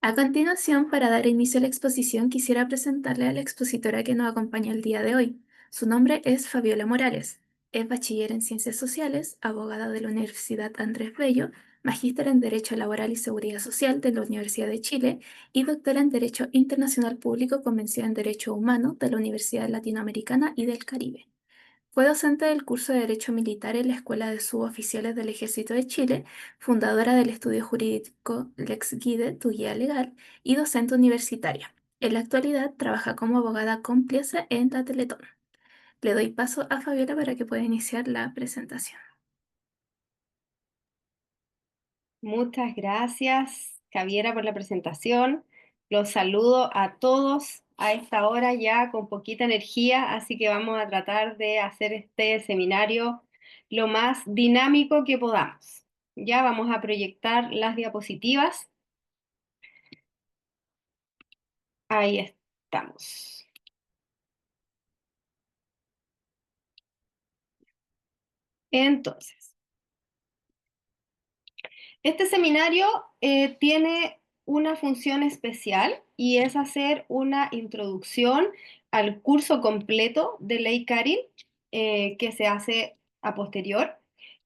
A continuación, para dar inicio a la exposición, quisiera presentarle a la expositora que nos acompaña el día de hoy. Su nombre es Fabiola Morales. Es bachiller en Ciencias Sociales, abogada de la Universidad Andrés Bello, magíster en Derecho Laboral y Seguridad Social de la Universidad de Chile y doctora en Derecho Internacional Público con mención en Derecho Humano de la Universidad Latinoamericana y del Caribe. Fue docente del curso de Derecho Militar en la Escuela de Suboficiales del Ejército de Chile, fundadora del estudio jurídico Lex Guide, tu guía legal, y docente universitaria. En la actualidad trabaja como abogada cómplice en la Teletón. Le doy paso a Fabiola para que pueda iniciar la presentación. Muchas gracias, Javiera, por la presentación. Los saludo a todos a esta hora ya con poquita energía, así que vamos a tratar de hacer este seminario lo más dinámico que podamos. Ya vamos a proyectar las diapositivas. Ahí estamos. Entonces, este seminario tiene una función especial y es hacer una introducción al curso completo de Ley Karin que se hace a posterior.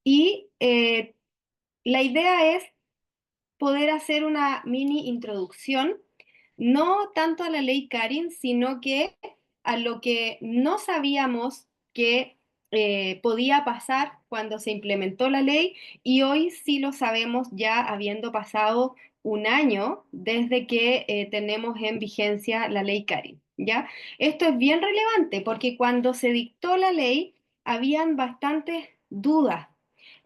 Y la idea es poder hacer una mini introducción, no tanto a la ley Karin, sino que a lo que no sabíamos que podía pasar cuando se implementó la ley y hoy sí lo sabemos ya habiendo pasado un año desde que tenemos en vigencia la ley Karin, ¿ya? Esto es bien relevante porque cuando se dictó la ley habían bastantes dudas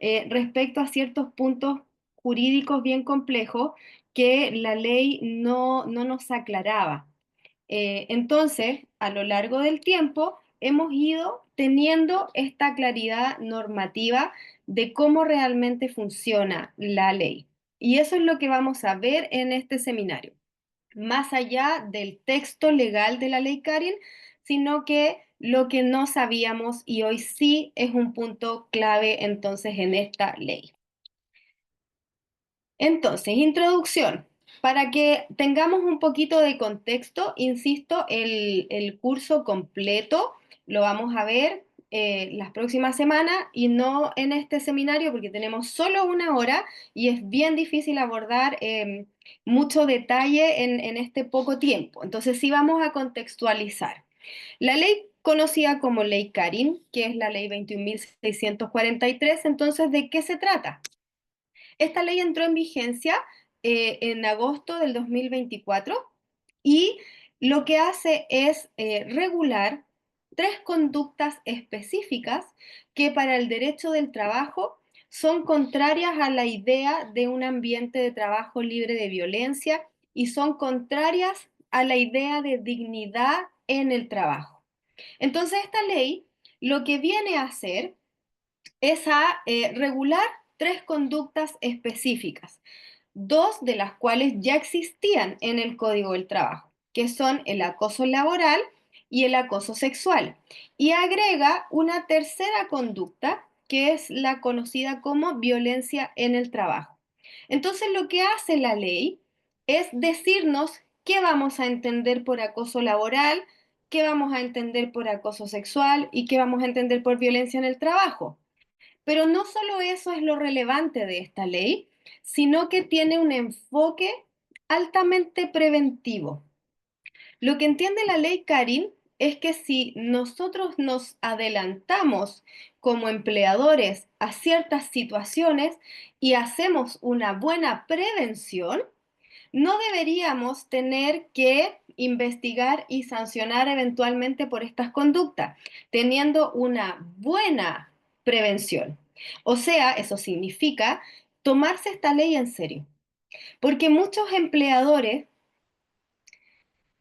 respecto a ciertos puntos jurídicos bien complejos que la ley no nos aclaraba. Entonces, a lo largo del tiempo, hemos ido teniendo esta claridad normativa de cómo realmente funciona la ley. Y eso es lo que vamos a ver en este seminario. Más allá del texto legal de la ley Karin, sino que lo que no sabíamos y hoy sí es un punto clave entonces en esta ley. Entonces, introducción. Para que tengamos un poquito de contexto, insisto, el curso completo lo vamos a ver las próximas semanas y no en este seminario porque tenemos solo una hora y es bien difícil abordar mucho detalle en este poco tiempo. Entonces, sí vamos a contextualizar. La ley conocida como Ley Karin, que es la ley 21.643, entonces, ¿de qué se trata? Esta ley entró en vigencia en agosto del 2024 y lo que hace es regular tres conductas específicas que para el derecho del trabajo son contrarias a la idea de un ambiente de trabajo libre de violencia y son contrarias a la idea de dignidad en el trabajo. Entonces, esta ley lo que viene a hacer es a regular tres conductas específicas, dos de las cuales ya existían en el Código del Trabajo, que son el acoso laboral y el acoso sexual. Y agrega una tercera conducta, que es la conocida como violencia en el trabajo. Entonces, lo que hace la ley es decirnos qué vamos a entender por acoso laboral, qué vamos a entender por acoso sexual y qué vamos a entender por violencia en el trabajo. Pero no solo eso es lo relevante de esta ley, sino que tiene un enfoque altamente preventivo. Lo que entiende la ley Karin es que si nosotros nos adelantamos como empleadores a ciertas situaciones y hacemos una buena prevención, no deberíamos tener que investigar y sancionar eventualmente por estas conductas, teniendo una buena prevención. O sea, eso significa tomarse esta ley en serio, porque muchos empleadores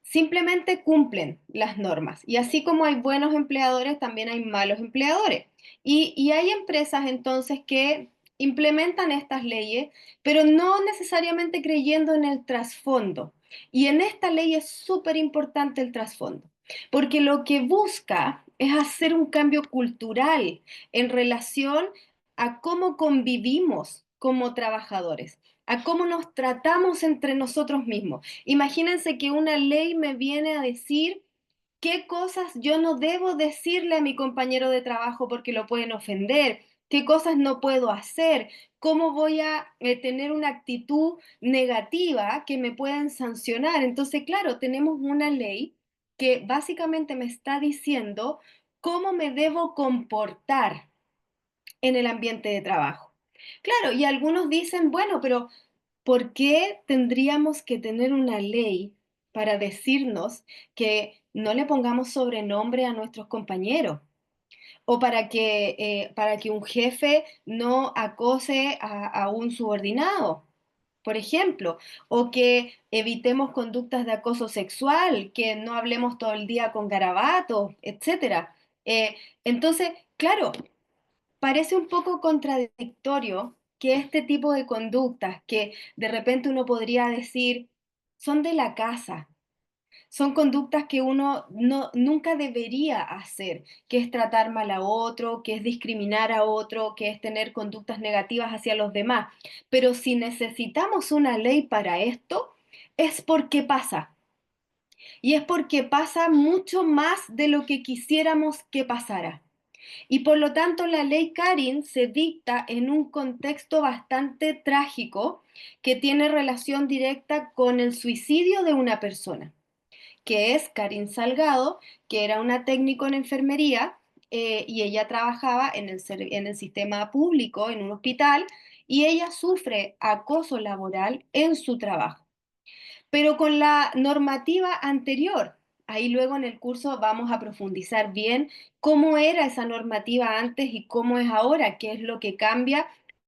simplemente cumplen las normas y así como hay buenos empleadores, también hay malos empleadores. Y hay empresas entonces que implementan estas leyes, pero no necesariamente creyendo en el trasfondo. Y en esta ley es súper importante el trasfondo, porque lo que busca es hacer un cambio cultural en relación a cómo convivimos como trabajadores. a cómo nos tratamos entre nosotros mismos. Imagínense que una ley me viene a decir qué cosas yo no debo decirle a mi compañero de trabajo porque lo pueden ofender, qué cosas no puedo hacer, cómo voy a tener una actitud negativa que me puedan sancionar. Entonces, claro, tenemos una ley que básicamente me está diciendo cómo me debo comportar en el ambiente de trabajo. Claro, y algunos dicen, bueno, pero ¿por qué tendríamos que tener una ley para decirnos que no le pongamos sobrenombre a nuestros compañeros? O para que un jefe no acose a un subordinado, por ejemplo, o que evitemos conductas de acoso sexual, que no hablemos todo el día con garabatos, etcétera. Eh, entonces, claro, parece un poco contradictorio que este tipo de conductas que de repente uno podría decir son de la casa, son conductas que uno nunca debería hacer, que es tratar mal a otro, que es discriminar a otro, que es tener conductas negativas hacia los demás. Pero si necesitamos una ley para esto, es porque pasa. Y es porque pasa mucho más de lo que quisiéramos que pasara. Y por lo tanto, la ley Karin se dicta en un contexto bastante trágico que tiene relación directa con el suicidio de una persona, que es Karin Salgado, que era una técnico en enfermería y ella trabajaba en el sistema público, en un hospital, y ella sufre acoso laboral en su trabajo pero con la normativa anterior. Ahí luego en el curso vamos a profundizar bien cómo era esa normativa antes y cómo es ahora, qué es lo que cambia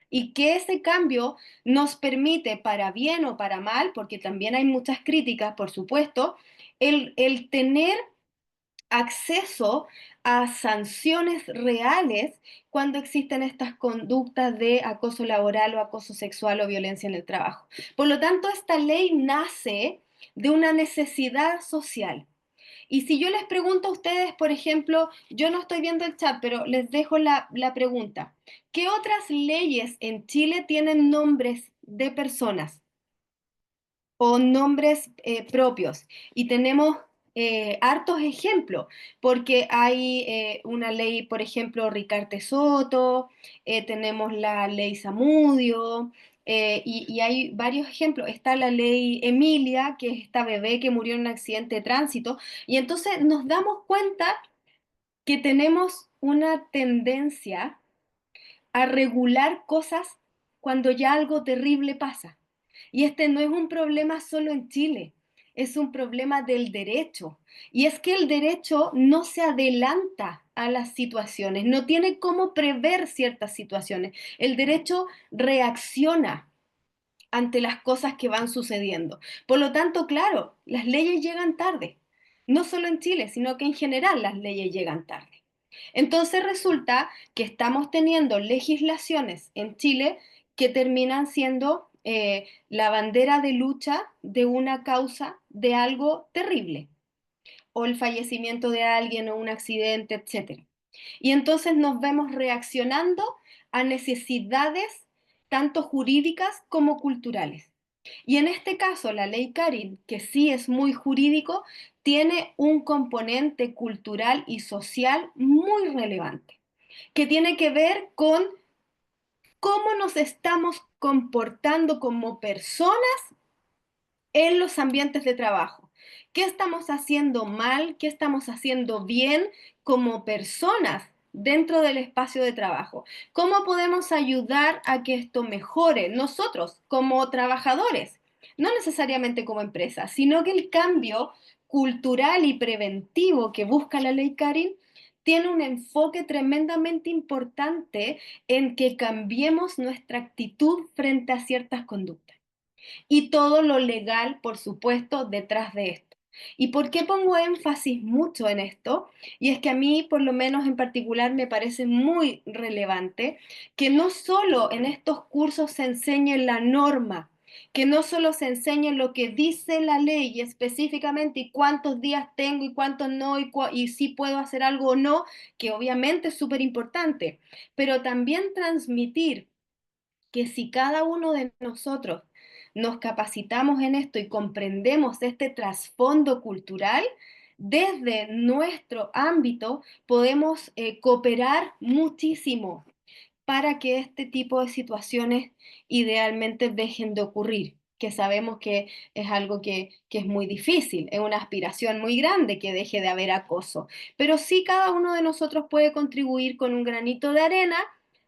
y que ese cambio nos permite, para bien o para mal, porque también hay muchas críticas, por supuesto, el tener acceso a sanciones reales cuando existen estas conductas de acoso laboral o acoso sexual o violencia en el trabajo. Por lo tanto, esta ley nace de una necesidad social. Y si yo les pregunto a ustedes, por ejemplo, yo no estoy viendo el chat, pero les dejo la pregunta. ¿Qué otras leyes en Chile tienen nombres de personas? O nombres propios. Y tenemos hartos ejemplos, porque hay una ley, por ejemplo, Ricarte Soto, tenemos la ley Zamudio, y hay varios ejemplos. Está la ley Emilia, que es esta bebé que murió en un accidente de tránsito, y entonces nos damos cuenta que tenemos una tendencia a regular cosas cuando ya algo terrible pasa. Y este no es un problema solo en Chile, es un problema del derecho. Y es que el derecho no se adelanta a las situaciones, no tiene cómo prever ciertas situaciones. El derecho reacciona ante las cosas que van sucediendo. Por lo tanto, claro, las leyes llegan tarde. No solo en Chile, sino que en general las leyes llegan tarde. Entonces resulta que estamos teniendo legislaciones en Chile que terminan siendo la bandera de lucha de una causa de algo terrible, o el fallecimiento de alguien o un accidente, etcétera. Y entonces nos vemos reaccionando a necesidades tanto jurídicas como culturales. Y en este caso, la ley Karin, que sí es muy jurídico, tiene un componente cultural y social muy relevante, que tiene que ver con cómo nos estamos comportando como personas en los ambientes de trabajo. ¿Qué estamos haciendo mal? ¿Qué estamos haciendo bien como personas dentro del espacio de trabajo? ¿Cómo podemos ayudar a que esto mejore nosotros como trabajadores? No necesariamente como empresa, sino que el cambio cultural y preventivo que busca la ley Karin tiene un enfoque tremendamente importante en que cambiemos nuestra actitud frente a ciertas conductas y todo lo legal, por supuesto, detrás de esto. ¿Y por qué pongo énfasis mucho en esto? Y es que a mí, por lo menos en particular, me parece muy relevante que no solo en estos cursos se enseñe la norma, que no solo se enseñe lo que dice la ley específicamente y cuántos días tengo y cuántos no y si puedo hacer algo o no, que obviamente es súper importante, pero también transmitir que si cada uno de nosotros nos capacitamos en esto y comprendemos este trasfondo cultural, desde nuestro ámbito podemos cooperar muchísimo para que este tipo de situaciones idealmente dejen de ocurrir, que sabemos que es algo que es muy difícil, es una aspiración muy grande que deje de haber acoso, pero sí cada uno de nosotros puede contribuir con un granito de arena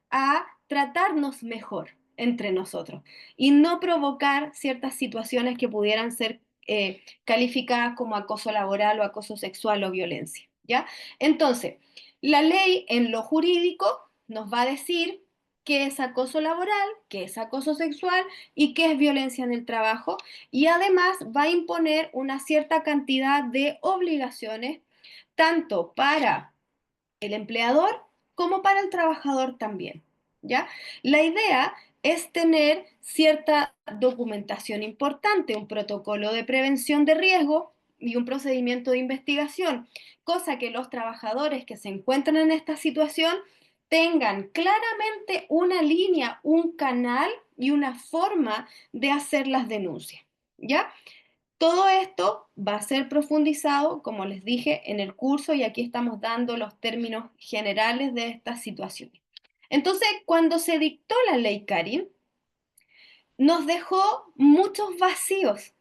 a tratarnos mejor entre nosotros y no provocar ciertas situaciones que pudieran ser calificadas como acoso laboral o acoso sexual o violencia, ¿ya? Entonces, la ley en lo jurídico nos va a decir qué es acoso laboral, qué es acoso sexual y qué es violencia en el trabajo. Y además va a imponer una cierta cantidad de obligaciones, tanto para el empleador como para el trabajador también, ¿ya? La idea es tener cierta documentación importante, un protocolo de prevención de riesgo y un procedimiento de investigación, cosa que los trabajadores que se encuentran en esta situación tengan claramente una línea, un canal y una forma de hacer las denuncias, ¿ya? Todo esto va a ser profundizado, como les dije, en el curso y aquí estamos dando los términos generales de estas situaciones. Entonces, cuando se dictó la ley Karin, nos dejó muchos vacíos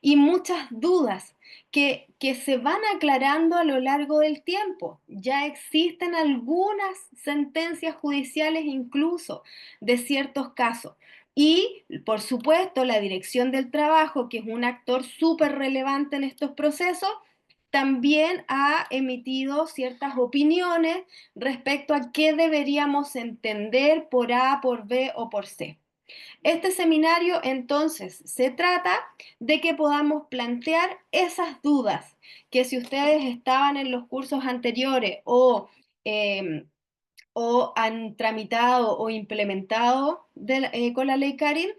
y muchas dudas que se van aclarando a lo largo del tiempo. Ya existen algunas sentencias judiciales incluso de ciertos casos. Y, por supuesto, la Dirección del Trabajo, que es un actor súper relevante en estos procesos, también ha emitido ciertas opiniones respecto a qué deberíamos entender por A, por B o por C. Este seminario entonces se trata de que podamos plantear esas dudas, que si ustedes estaban en los cursos anteriores eh, o han tramitado o implementado con la ley Karin,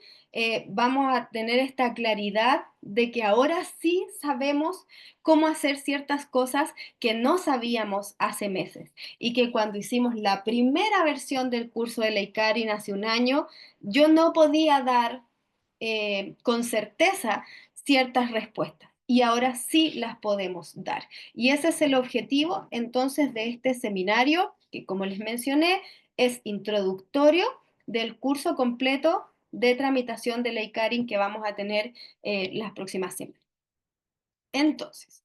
vamos a tener esta claridad de que ahora sí sabemos cómo hacer ciertas cosas que no sabíamos hace meses y que cuando hicimos la primera versión del curso de ley Karin hace un año, yo no podía dar con certeza ciertas respuestas. Y ahora sí las podemos dar. Y ese es el objetivo entonces de este seminario, que como les mencioné, es introductorio del curso completo de tramitación de ley Karin que vamos a tener las próximas semanas. Entonces,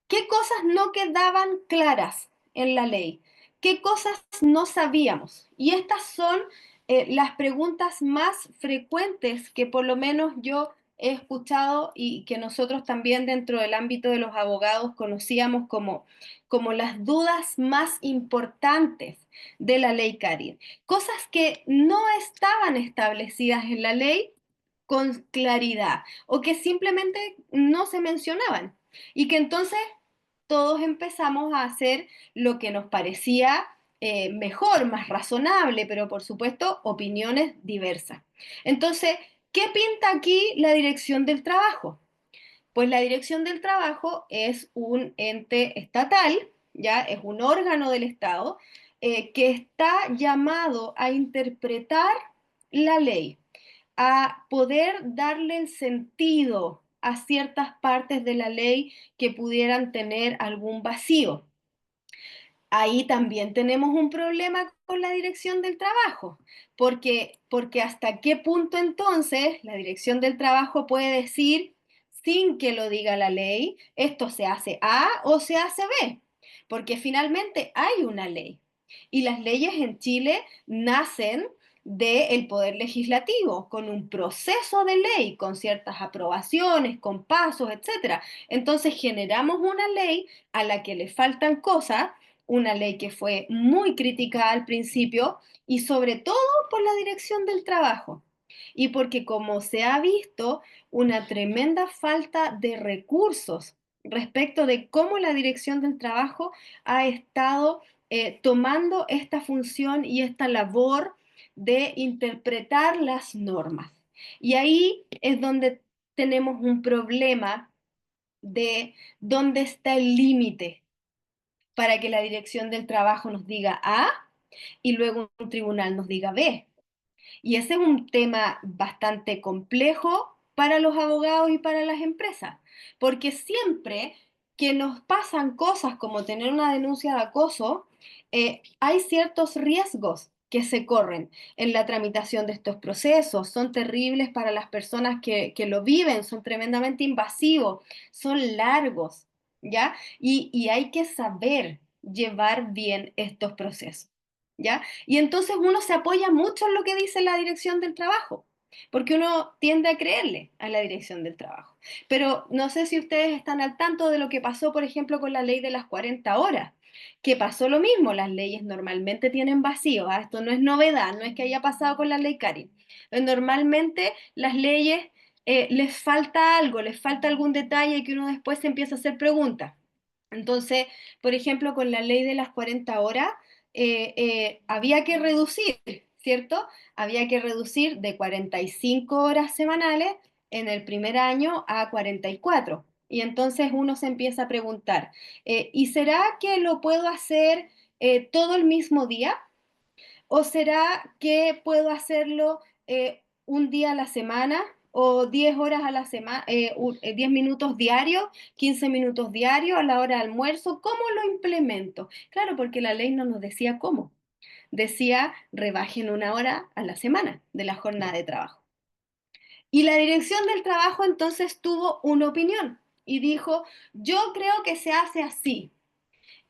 ¿qué cosas no quedaban claras en la ley? ¿Qué cosas no sabíamos? Y estas son las preguntas más frecuentes que por lo menos yo he escuchado y que nosotros también dentro del ámbito de los abogados conocíamos como las dudas más importantes de la ley Karin. Cosas que no estaban establecidas en la ley con claridad o que simplemente no se mencionaban y que entonces todos empezamos a hacer lo que nos parecía mejor, más razonable, pero por supuesto opiniones diversas. Entonces, ¿qué pinta aquí la Dirección del Trabajo? Pues la Dirección del Trabajo es un ente estatal, ya es un órgano del Estado que está llamado a interpretar la ley, a poder darle el sentido a ciertas partes de la ley que pudieran tener algún vacío. Ahí también tenemos un problema con la dirección del trabajo, porque hasta qué punto entonces la dirección del trabajo puede decir, sin que lo diga la ley, esto se hace A o se hace B, porque finalmente hay una ley. Y las leyes en Chile nacen del poder legislativo, con un proceso de ley, con ciertas aprobaciones, con pasos, etcétera. Entonces generamos una ley a la que le faltan cosas, una ley que fue muy criticada al principio y sobre todo por la dirección del trabajo. Y porque como se ha visto una tremenda falta de recursos respecto de cómo la dirección del trabajo ha estado tomando esta función y esta labor de interpretar las normas. Y ahí es donde tenemos un problema de dónde está el límite para que la dirección del trabajo nos diga A y luego un tribunal nos diga B. Y ese es un tema bastante complejo para los abogados y para las empresas, porque siempre que nos pasan cosas como tener una denuncia de acoso, hay ciertos riesgos que se corren en la tramitación de estos procesos. Son terribles para las personas que lo viven, son tremendamente invasivos, son largos, ¿ya? Y hay que saber llevar bien estos procesos, ¿ya? Y entonces uno se apoya mucho en lo que dice la dirección del trabajo, porque uno tiende a creerle a la dirección del trabajo. Pero no sé si ustedes están al tanto de lo que pasó, por ejemplo, con la ley de las 40 horas, que pasó lo mismo, las leyes normalmente tienen vacíos, ¿ah? Esto no es novedad, no es que haya pasado con la ley Cari. Normalmente las leyes les falta algo, les falta algún detalle que uno después se empieza a hacer preguntas. Entonces, por ejemplo, con la ley de las 40 horas, había que reducir, ¿cierto? Había que reducir de 45 horas semanales en el primer año a 44. Y entonces uno se empieza a preguntar, ¿y será que lo puedo hacer todo el mismo día? ¿O será que puedo hacerlo un día a la semana o 10 horas a la semana, 10 minutos diarios, 15 minutos diarios a la hora de almuerzo? ¿Cómo lo implemento? Claro, porque la ley no nos decía cómo. Decía rebajen una hora a la semana de la jornada de trabajo. Y la dirección del trabajo entonces tuvo una opinión y dijo, yo creo que se hace así.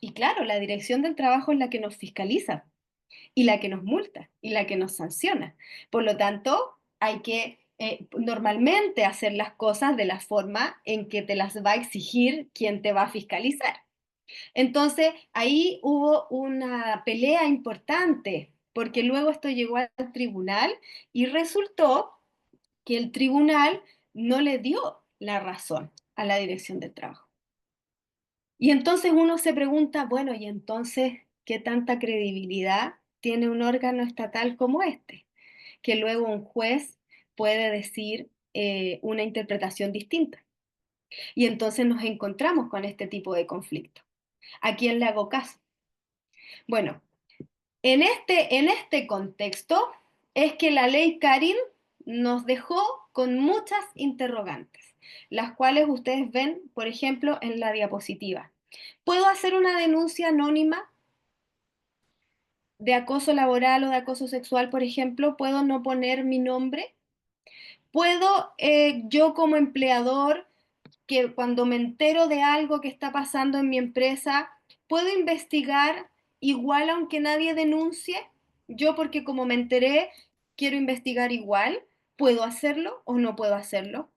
Y claro, la dirección del trabajo es la que nos fiscaliza y la que nos multa y la que nos sanciona. Por lo tanto, hay que normalmente hacer las cosas de la forma en que te las va a exigir quien te va a fiscalizar. Entonces, ahí hubo una pelea importante, porque luego esto llegó al tribunal y resultó que el tribunal no le dio la razón a la dirección del trabajo. Y entonces uno se pregunta, bueno, ¿y entonces qué tanta credibilidad tiene un órgano estatal como este? Que luego un juez puede decir una interpretación distinta. Y entonces nos encontramos con este tipo de conflicto. ¿A quién le hago caso? Bueno, en este contexto es que la ley Karin nos dejó con muchas interrogantes, las cuales ustedes ven, por ejemplo, en la diapositiva. ¿Puedo hacer una denuncia anónima de acoso laboral o de acoso sexual, por ejemplo? ¿Puedo no poner mi nombre? ¿Puedo yo como empleador, que cuando me entero de algo que está pasando en mi empresa, puedo investigar igual aunque nadie denuncie? Yo porque como me enteré, quiero investigar igual. ¿Puedo hacerlo o no puedo hacerlo?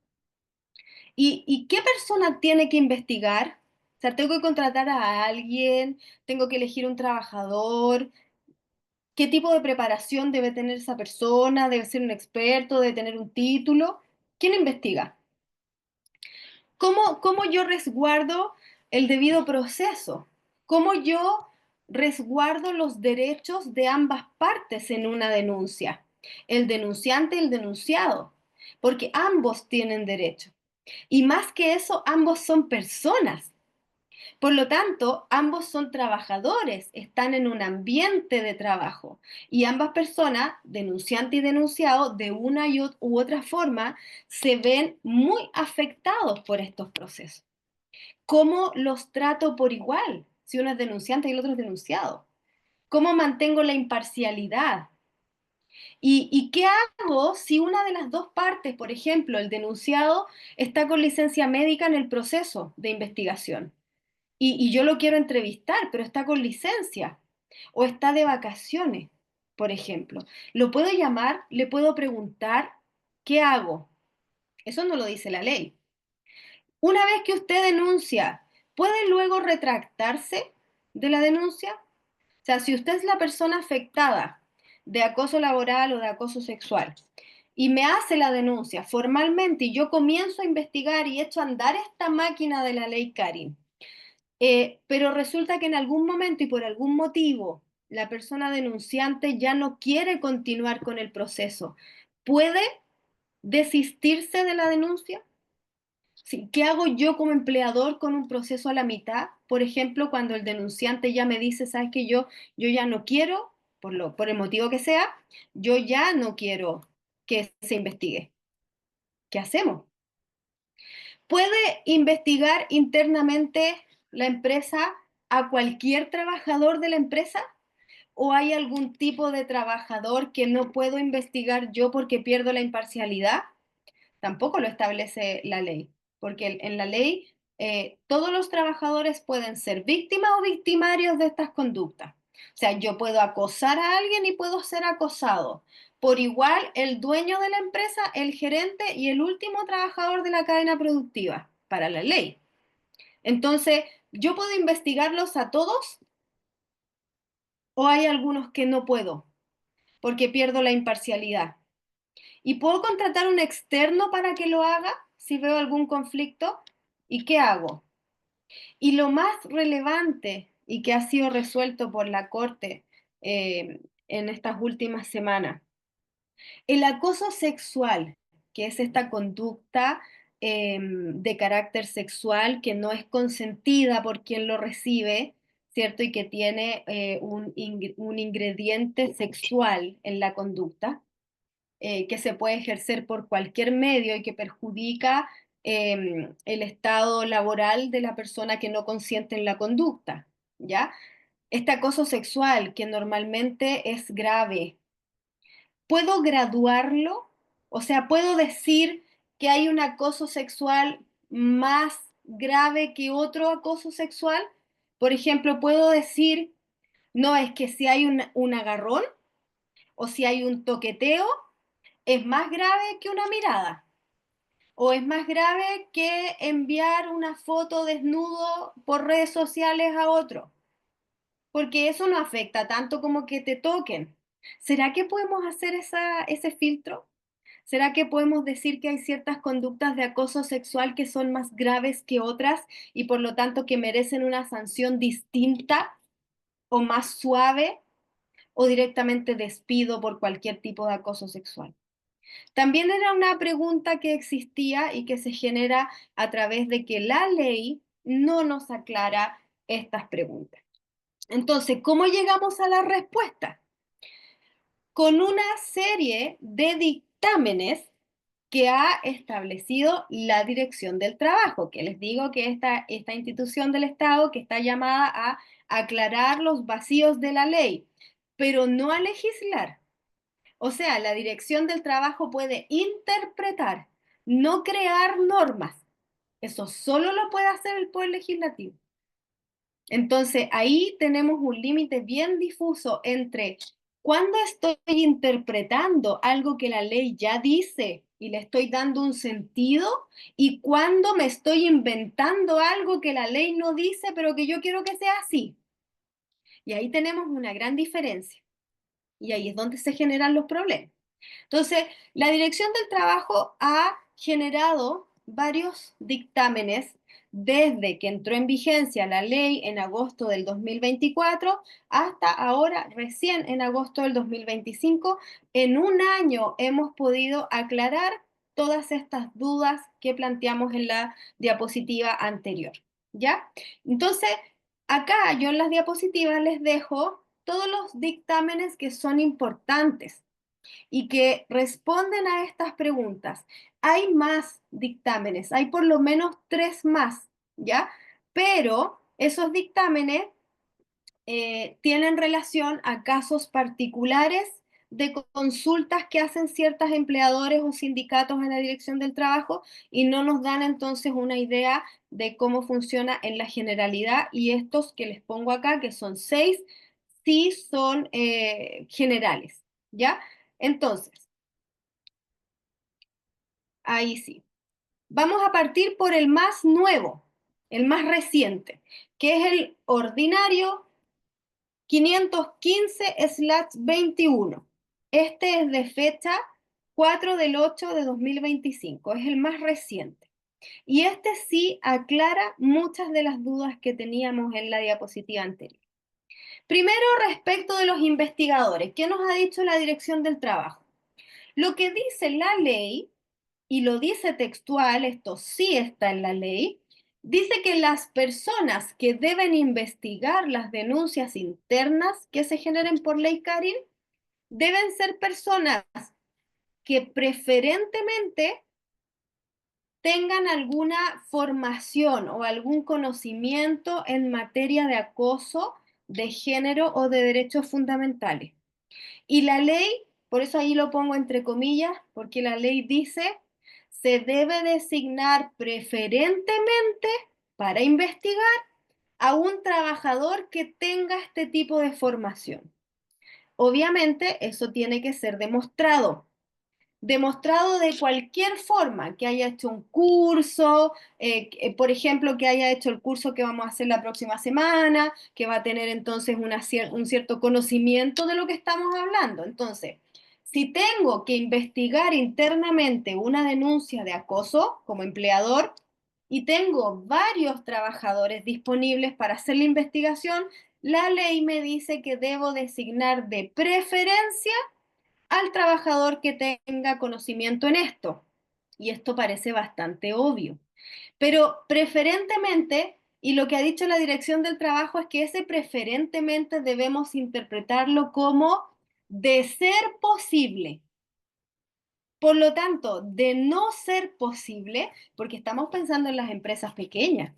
¿Y qué persona tiene que investigar? O sea, tengo que contratar a alguien, tengo que elegir un trabajador. ¿Qué tipo de preparación debe tener esa persona? ¿Debe ser un experto? ¿Debe tener un título? ¿Quién investiga? ¿Cómo yo resguardo el debido proceso? ¿Cómo yo resguardo los derechos de ambas partes en una denuncia? El denunciante y el denunciado, porque ambos tienen derecho. Y más que eso, ambos son personas. Por lo tanto, ambos son trabajadores, están en un ambiente de trabajo y ambas personas, denunciante y denunciado, de una u otra forma, se ven muy afectados por estos procesos. ¿Cómo los trato por igual si uno es denunciante y el otro es denunciado? ¿Cómo mantengo la imparcialidad? ¿Y qué hago si una de las dos partes, por ejemplo, el denunciado, está con licencia médica en el proceso de investigación? Y yo lo quiero entrevistar, pero está con licencia o está de vacaciones, por ejemplo. ¿Lo puedo llamar? ¿Le puedo preguntar? ¿Qué hago? Eso no lo dice la ley. Una vez que usted denuncia, ¿puede luego retractarse de la denuncia? O sea, si usted es la persona afectada de acoso laboral o de acoso sexual y me hace la denuncia formalmente y yo comienzo a investigar y echo a andar esta máquina de la ley Karin, pero resulta que en algún momento y por algún motivo la persona denunciante ya no quiere continuar con el proceso, ¿puede desistirse de la denuncia? Sí, ¿qué hago yo como empleador con un proceso a la mitad? Por ejemplo, cuando el denunciante ya me dice, sabes que yo ya no quiero, por el motivo que sea, yo ya no quiero que se investigue. ¿Qué hacemos? ¿Puede investigar internamente la empresa a cualquier trabajador de la empresa? ¿O hay algún tipo de trabajador que no puedo investigar yo porque pierdo la imparcialidad? Tampoco lo establece la ley, porque en la ley todos los trabajadores pueden ser víctimas o victimarios de estas conductas. O sea, yo puedo acosar a alguien y puedo ser acosado. Por igual, el dueño de la empresa, el gerente y el último trabajador de la cadena productiva, para la ley. Entonces, ¿yo puedo investigarlos a todos o hay algunos que no puedo porque pierdo la imparcialidad? ¿Y puedo contratar un externo para que lo haga si veo algún conflicto? ¿Y qué hago? Y lo más relevante y que ha sido resuelto por la Corte en estas últimas semanas, el acoso sexual, que es esta conducta de carácter sexual que no es consentida por quien lo recibe, ¿cierto? Y que tiene un ingrediente sexual en la conducta que se puede ejercer por cualquier medio y que perjudica el estado laboral de la persona que no consiente en la conducta, ¿ya? Este acoso sexual, que normalmente es grave, ¿puedo graduarlo? O sea, ¿puedo decir que hay un acoso sexual más grave que otro acoso sexual? Por ejemplo, ¿puedo decir, no, es que si hay un agarrón o si hay un toqueteo, es más grave que una mirada? ¿O es más grave que enviar una foto desnudo por redes sociales a otro? Porque eso no afecta tanto como que te toquen. ¿Será que podemos hacer ese filtro? ¿Será que podemos decir que hay ciertas conductas de acoso sexual que son más graves que otras y por lo tanto que merecen una sanción distinta o más suave o directamente despido por cualquier tipo de acoso sexual? También era una pregunta que existía y que se genera a través de que la ley no nos aclara estas preguntas. Entonces, ¿cómo llegamos a la respuesta? Con una serie de dictámenes que ha establecido la Dirección del Trabajo, que les digo que esta institución del Estado que está llamada a aclarar los vacíos de la ley, pero no a legislar. O sea, la Dirección del Trabajo puede interpretar, no crear normas. Eso solo lo puede hacer el Poder Legislativo. Entonces, ahí tenemos un límite bien difuso entre cuando estoy interpretando algo que la ley ya dice y le estoy dando un sentido y cuando me estoy inventando algo que la ley no dice, pero que yo quiero que sea así. Y ahí tenemos una gran diferencia. Y ahí es donde se generan los problemas. Entonces, la Dirección del Trabajo ha generado varios dictámenes desde que entró en vigencia la ley en agosto del 2024 hasta ahora, recién en agosto del 2025. En un año hemos podido aclarar todas estas dudas que planteamos en la diapositiva anterior, ¿ya? Entonces, acá yo en las diapositivas les dejo todos los dictámenes que son importantes y que responden a estas preguntas. Hay más dictámenes, hay por lo menos tres más, ¿ya? Pero esos dictámenes tienen relación a casos particulares de consultas que hacen ciertos empleadores o sindicatos en la Dirección del Trabajo y no nos dan entonces una idea de cómo funciona en la generalidad y estos que les pongo acá, que son seis, sí son generales, ¿ya? Entonces, ahí sí. Vamos a partir por el más nuevo, el más reciente, que es el ordinario 515/21. Este es de fecha 4 del 8 de 2025, es el más reciente. Y este sí aclara muchas de las dudas que teníamos en la diapositiva anterior. Primero, respecto de los investigadores, ¿qué nos ha dicho la Dirección del Trabajo? Lo que dice la ley, y lo dice textual, esto sí está en la ley, Dice que las personas que deben investigar las denuncias internas que se generen por ley Karin deben ser personas que preferentemente tengan alguna formación o algún conocimiento en materia de acoso, de género o de derechos fundamentales. Y la ley, por eso ahí lo pongo entre comillas, porque la ley dice, se debe designar preferentemente para investigar a un trabajador que tenga este tipo de formación. Obviamente, eso tiene que ser demostrado de cualquier forma, que haya hecho un curso, por ejemplo, que haya hecho el curso que vamos a hacer la próxima semana, que va a tener entonces un cierto conocimiento de lo que estamos hablando. Entonces, si tengo que investigar internamente una denuncia de acoso como empleador y tengo varios trabajadores disponibles para hacer la investigación, la ley me dice que debo designar de preferencia al trabajador que tenga conocimiento en esto. Y esto parece bastante obvio. Pero preferentemente, y lo que ha dicho la Dirección del Trabajo es que ese preferentemente debemos interpretarlo como de ser posible. Por lo tanto, de no ser posible, porque estamos pensando en las empresas pequeñas.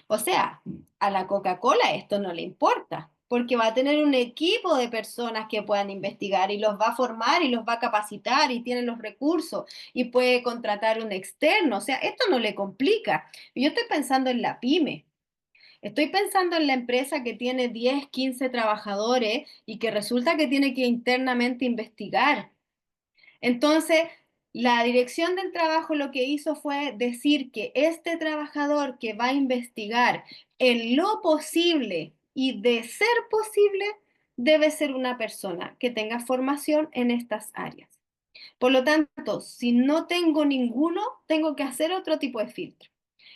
O sea, a la Coca-Cola esto no le importa, porque va a tener un equipo de personas que puedan investigar y los va a formar y los va a capacitar y tiene los recursos y puede contratar un externo. O sea, esto no le complica. Yo estoy pensando en la pyme. Estoy pensando en la empresa que tiene 10, 15 trabajadores y que resulta que tiene que internamente investigar. Entonces, la Dirección del Trabajo lo que hizo fue decir que este trabajador que va a investigar en lo posible y de ser posible, debe ser una persona que tenga formación en estas áreas. Por lo tanto, si no tengo ninguno, tengo que hacer otro tipo de filtro.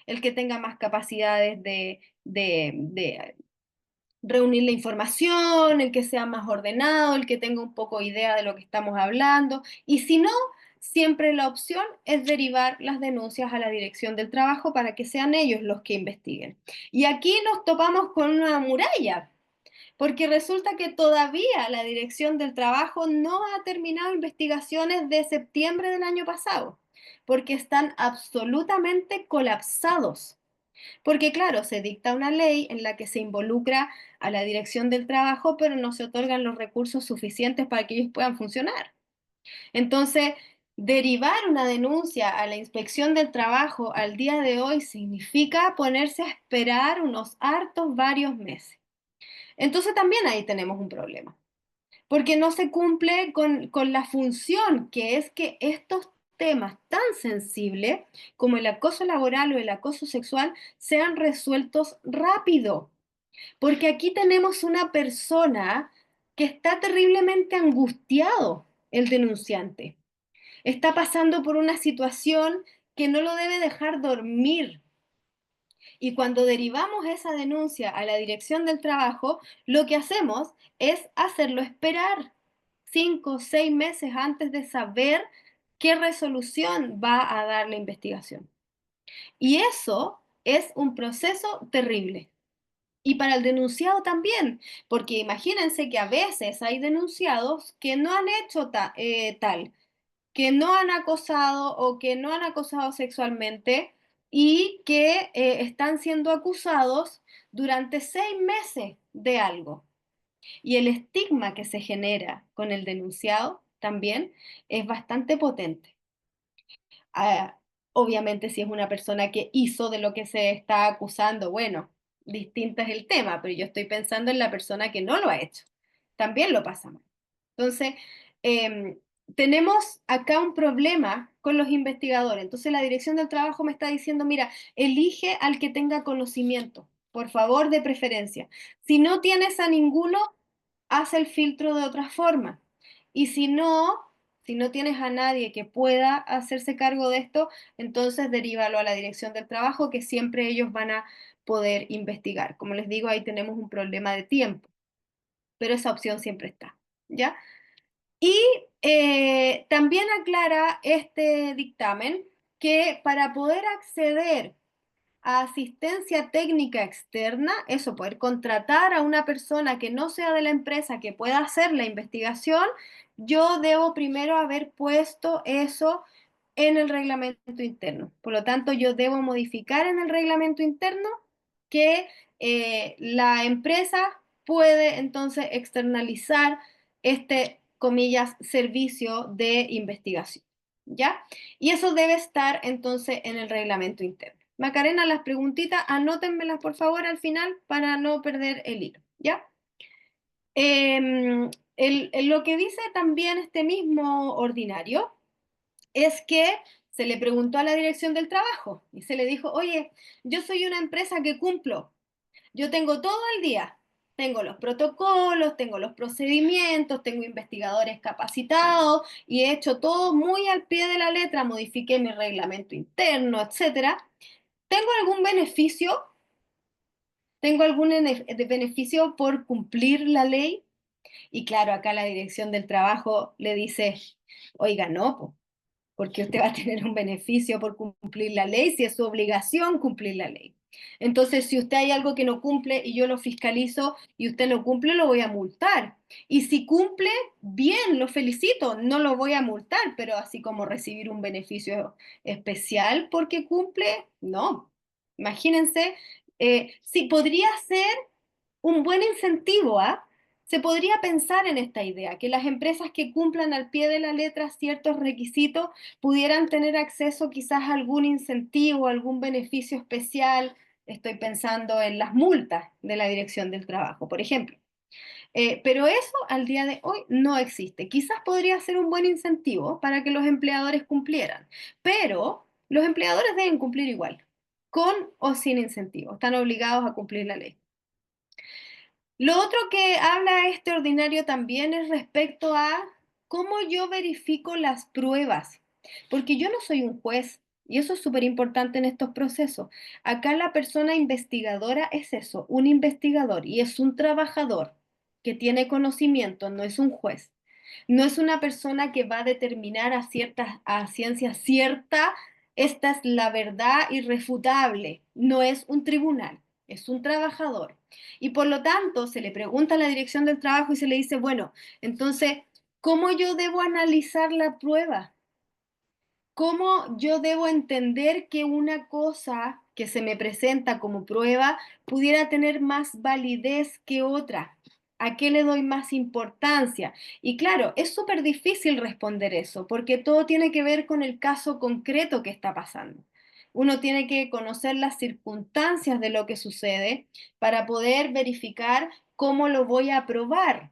El que tenga más capacidades de reunir la información, el que sea más ordenado, el que tenga un poco idea de lo que estamos hablando. Y si no, siempre la opción es derivar las denuncias a la Dirección del Trabajo para que sean ellos los que investiguen. Y aquí nos topamos con una muralla, porque resulta que todavía la Dirección del Trabajo no ha terminado investigaciones de septiembre del año pasado, porque están absolutamente colapsados. Porque claro, se dicta una ley en la que se involucra a la Dirección del Trabajo, pero no se otorgan los recursos suficientes para que ellos puedan funcionar. Entonces, derivar una denuncia a la Inspección del Trabajo al día de hoy significa ponerse a esperar unos hartos varios meses. Entonces también ahí tenemos un problema porque no se cumple con la función, que es que estos temas tan sensibles como el acoso laboral o el acoso sexual sean resueltos rápido. Porque aquí tenemos una persona que está terriblemente angustiado, el denunciante. Está pasando por una situación que no lo debe dejar dormir. Y cuando derivamos esa denuncia a la Dirección del Trabajo, lo que hacemos es hacerlo esperar 5 o 6 meses antes de saber qué resolución va a dar la investigación. Y eso es un proceso terrible. Y para el denunciado también, porque imagínense que a veces hay denunciados que no han hecho tal, que no han acosado o que no han acosado sexualmente y que están siendo acusados durante 6 meses de algo. Y el estigma que se genera con el denunciado también es bastante potente. Ah, obviamente si es una persona que hizo de lo que se está acusando, bueno, distinto es el tema, pero yo estoy pensando en la persona que no lo ha hecho. También lo pasa mal. Entonces, em, tenemos acá un problema con los investigadores. Entonces, la Dirección del Trabajo me está diciendo, mira, elige al que tenga conocimiento, por favor, de preferencia. Si no tienes a ninguno, haz el filtro de otra forma. Y si no tienes a nadie que pueda hacerse cargo de esto, entonces derívalo a la Dirección del Trabajo, que siempre ellos van a poder investigar. Como les digo, ahí tenemos un problema de tiempo, pero esa opción siempre está, ¿ya? Y también aclara este dictamen que para poder acceder a asistencia técnica externa, eso, poder contratar a una persona que no sea de la empresa que pueda hacer la investigación, yo debo primero haber puesto eso en el reglamento interno. Por lo tanto, yo debo modificar en el reglamento interno que la empresa puede entonces externalizar este, comillas, servicio de investigación. ¿Ya? Y eso debe estar entonces en el reglamento interno. Macarena, las preguntitas, anótenmelas por favor al final para no perder el hilo, ¿ya? Lo que dice también este mismo ordinario es que se le preguntó a la dirección del trabajo y se le dijo, oye, yo soy una empresa que cumplo, yo tengo todo el día, tengo los protocolos, tengo los procedimientos, tengo investigadores capacitados y he hecho todo muy al pie de la letra, modifiqué mi reglamento interno, etcétera. ¿Tengo algún beneficio? ¿Tengo algún beneficio por cumplir la ley? Y claro, acá la dirección del trabajo le dice, oiga, no, po, porque usted va a tener un beneficio por cumplir la ley si es su obligación cumplir la ley. Entonces, si usted hay algo que no cumple y yo lo fiscalizo y usted no cumple, lo voy a multar. Y si cumple, bien, lo felicito, no lo voy a multar, pero así como recibir un beneficio especial porque cumple, no. Imagínense, sí, podría ser un buen incentivo, ¿ah? Se podría pensar en esta idea, que las empresas que cumplan al pie de la letra ciertos requisitos pudieran tener acceso quizás a algún incentivo, algún beneficio especial. Estoy pensando en las multas de la Dirección del Trabajo, por ejemplo. Pero eso al día de hoy no existe. Quizás podría ser un buen incentivo para que los empleadores cumplieran, pero los empleadores deben cumplir igual, con o sin incentivo. Están obligados a cumplir la ley. Lo otro que habla este ordinario también es respecto a cómo yo verifico las pruebas, porque yo no soy un juez y eso es súper importante en estos procesos. Acá la persona investigadora es eso, un investigador y es un trabajador que tiene conocimiento, no es un juez. No es una persona que va a determinar a ciencia cierta, esta es la verdad irrefutable. No es un tribunal, es un trabajador. Y por lo tanto, se le pregunta a la dirección del trabajo y se le dice, bueno, entonces, ¿cómo yo debo analizar la prueba? ¿Cómo yo debo entender que una cosa que se me presenta como prueba pudiera tener más validez que otra? ¿A qué le doy más importancia? Y claro, es súper difícil responder eso, porque todo tiene que ver con el caso concreto que está pasando. Uno tiene que conocer las circunstancias de lo que sucede para poder verificar cómo lo voy a probar.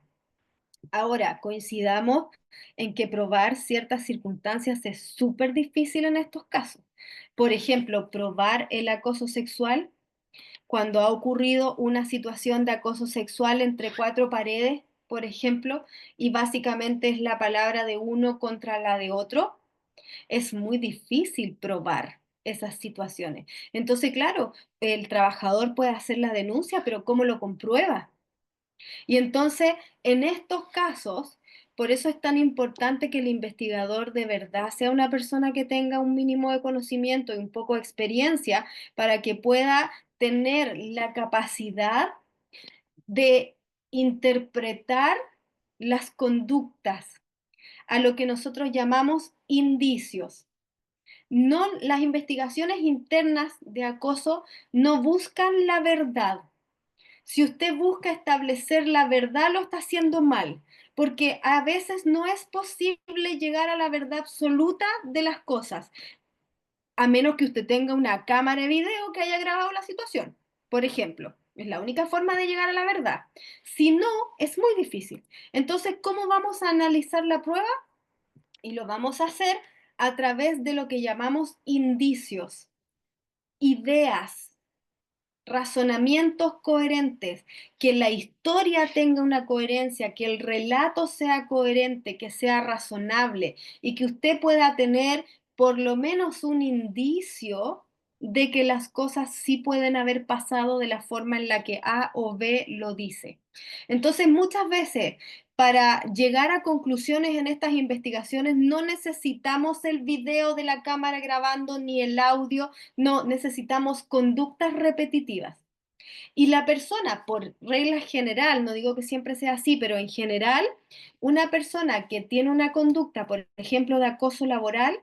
Ahora, coincidamos en que probar ciertas circunstancias es súper difícil en estos casos. Por ejemplo, probar el acoso sexual cuando ha ocurrido una situación de acoso sexual entre cuatro paredes, por ejemplo, y básicamente es la palabra de uno contra la de otro, es muy difícil probar esas situaciones. Entonces, claro, el trabajador puede hacer la denuncia, pero ¿cómo lo comprueba? Y entonces, en estos casos, por eso es tan importante que el investigador de verdad sea una persona que tenga un mínimo de conocimiento y un poco de experiencia para que pueda tener la capacidad de interpretar las conductas a lo que nosotros llamamos indicios. No, las investigaciones internas de acoso no buscan la verdad. Si usted busca establecer la verdad, lo está haciendo mal, porque a veces no es posible llegar a la verdad absoluta de las cosas, a menos que usted tenga una cámara de video que haya grabado la situación, por ejemplo. Es la única forma de llegar a la verdad. Si no, es muy difícil. Entonces, ¿cómo vamos a analizar la prueba? Y lo vamos a hacer a través de lo que llamamos indicios, ideas, razonamientos coherentes, que la historia tenga una coherencia, que el relato sea coherente, que sea razonable y que usted pueda tener por lo menos un indicio de que las cosas sí pueden haber pasado de la forma en la que A o B lo dice. Entonces, muchas veces para llegar a conclusiones en estas investigaciones no necesitamos el video de la cámara grabando ni el audio, no, necesitamos conductas repetitivas. Y la persona, por regla general, no digo que siempre sea así, pero en general, una persona que tiene una conducta, por ejemplo, de acoso laboral,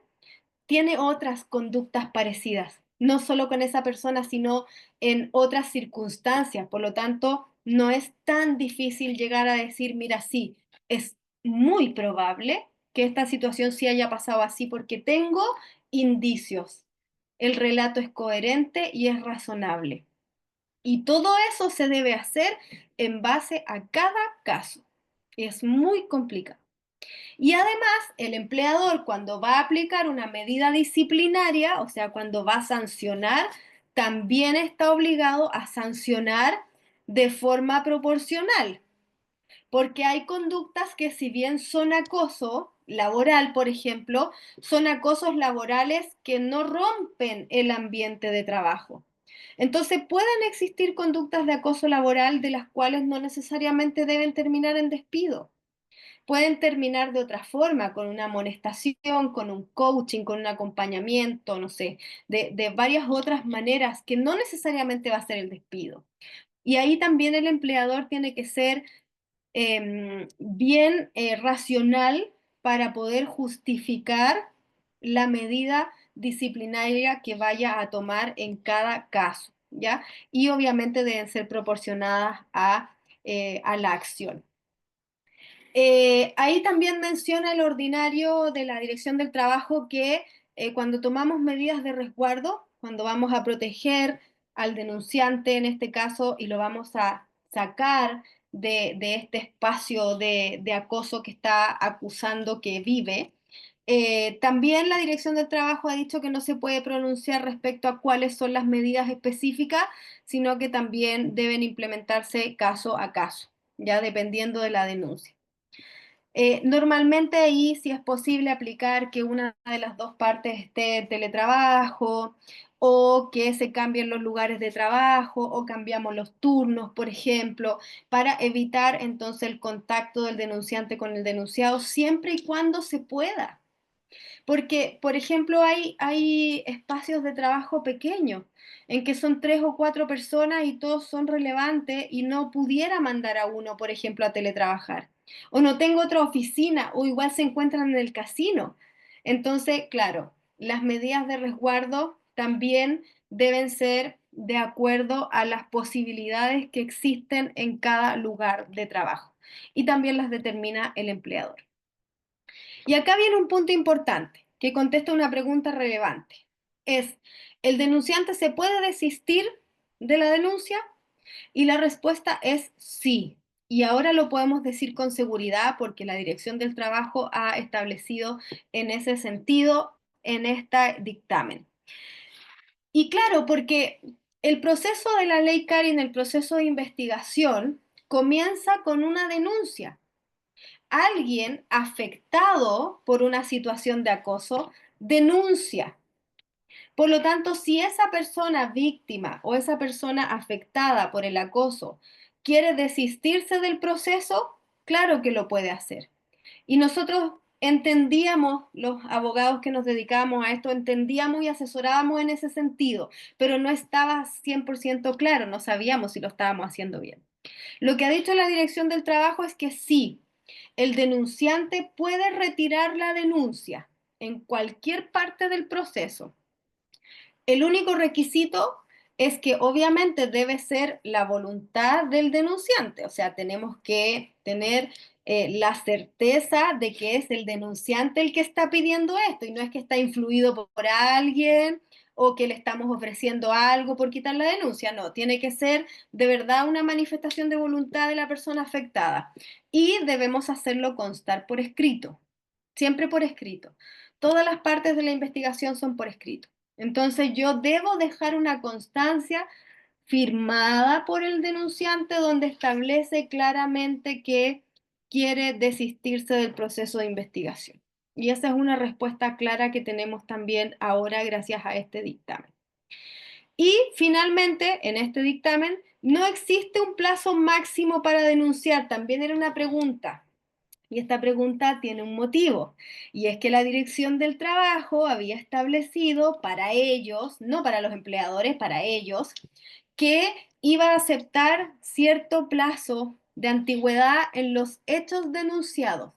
tiene otras conductas parecidas, no solo con esa persona, sino en otras circunstancias. Por lo tanto, no es tan difícil llegar a decir, mira, sí, es muy probable que esta situación sí haya pasado así porque tengo indicios. El relato es coherente y es razonable. Y todo eso se debe hacer en base a cada caso. Es muy complicado. Y además, el empleador cuando va a aplicar una medida disciplinaria, o sea, cuando va a sancionar, también está obligado a sancionar de forma proporcional, porque hay conductas que si bien son acoso laboral, por ejemplo, son acosos laborales que no rompen el ambiente de trabajo. Entonces, pueden existir conductas de acoso laboral de las cuales no necesariamente deben terminar en despido. Pueden terminar de otra forma, con una amonestación, con un coaching, con un acompañamiento, no sé, de varias otras maneras que no necesariamente va a ser el despido. Y ahí también el empleador tiene que ser bien racional para poder justificar la medida disciplinaria que vaya a tomar en cada caso, ¿ya? Y obviamente deben ser proporcionadas a la acción. Ahí también menciona el ordinario de la Dirección del Trabajo que cuando tomamos medidas de resguardo, cuando vamos a proteger al denunciante en este caso y lo vamos a sacar de este espacio de acoso que está acusando que vive, también la Dirección del Trabajo ha dicho que no se puede pronunciar respecto a cuáles son las medidas específicas, sino que también deben implementarse caso a caso, ya dependiendo de la denuncia. Normalmente ahí sí es posible aplicar que una de las dos partes esté en teletrabajo o que se cambien los lugares de trabajo o cambiamos los turnos, por ejemplo, para evitar entonces el contacto del denunciante con el denunciado siempre y cuando se pueda. Porque, por ejemplo, hay espacios de trabajo pequeños en que son 3 o 4 personas y todos son relevantes y no pudiera mandar a uno, por ejemplo, a teletrabajar. O no tengo otra oficina o igual se encuentran en el casino. Entonces, claro, las medidas de resguardo también deben ser de acuerdo a las posibilidades que existen en cada lugar de trabajo y también las determina el empleador. Y acá viene un punto importante que contesta una pregunta relevante. Es, ¿el denunciante se puede desistir de la denuncia? Y la respuesta es sí. Y ahora lo podemos decir con seguridad porque la Dirección del Trabajo ha establecido en ese sentido en este dictamen. Y claro, porque el proceso de la ley Karin, el proceso de investigación, comienza con una denuncia. Alguien afectado por una situación de acoso denuncia. Por lo tanto, si esa persona víctima o esa persona afectada por el acoso quiere desistirse del proceso, claro que lo puede hacer. Y nosotros entendíamos, los abogados que nos dedicábamos a esto, entendíamos y asesorábamos en ese sentido, pero no estaba 100% claro, no sabíamos si lo estábamos haciendo bien. Lo que ha dicho la Dirección del Trabajo es que sí, el denunciante puede retirar la denuncia en cualquier parte del proceso. El único requisito es que obviamente debe ser la voluntad del denunciante, o sea, tenemos que tener la certeza de que es el denunciante el que está pidiendo esto y no es que está influido por alguien o que le estamos ofreciendo algo por quitar la denuncia, no, tiene que ser de verdad una manifestación de voluntad de la persona afectada y debemos hacerlo constar por escrito, siempre por escrito. Todas las partes de la investigación son por escrito. Entonces yo debo dejar una constancia firmada por el denunciante donde establece claramente que quiere desistirse del proceso de investigación. Y esa es una respuesta clara que tenemos también ahora gracias a este dictamen. Y finalmente, en este dictamen, no existe un plazo máximo para denunciar. También era una pregunta. Y esta pregunta tiene un motivo, y es que la Dirección del Trabajo había establecido para ellos, no para los empleadores, para ellos, que iba a aceptar cierto plazo de antigüedad en los hechos denunciados.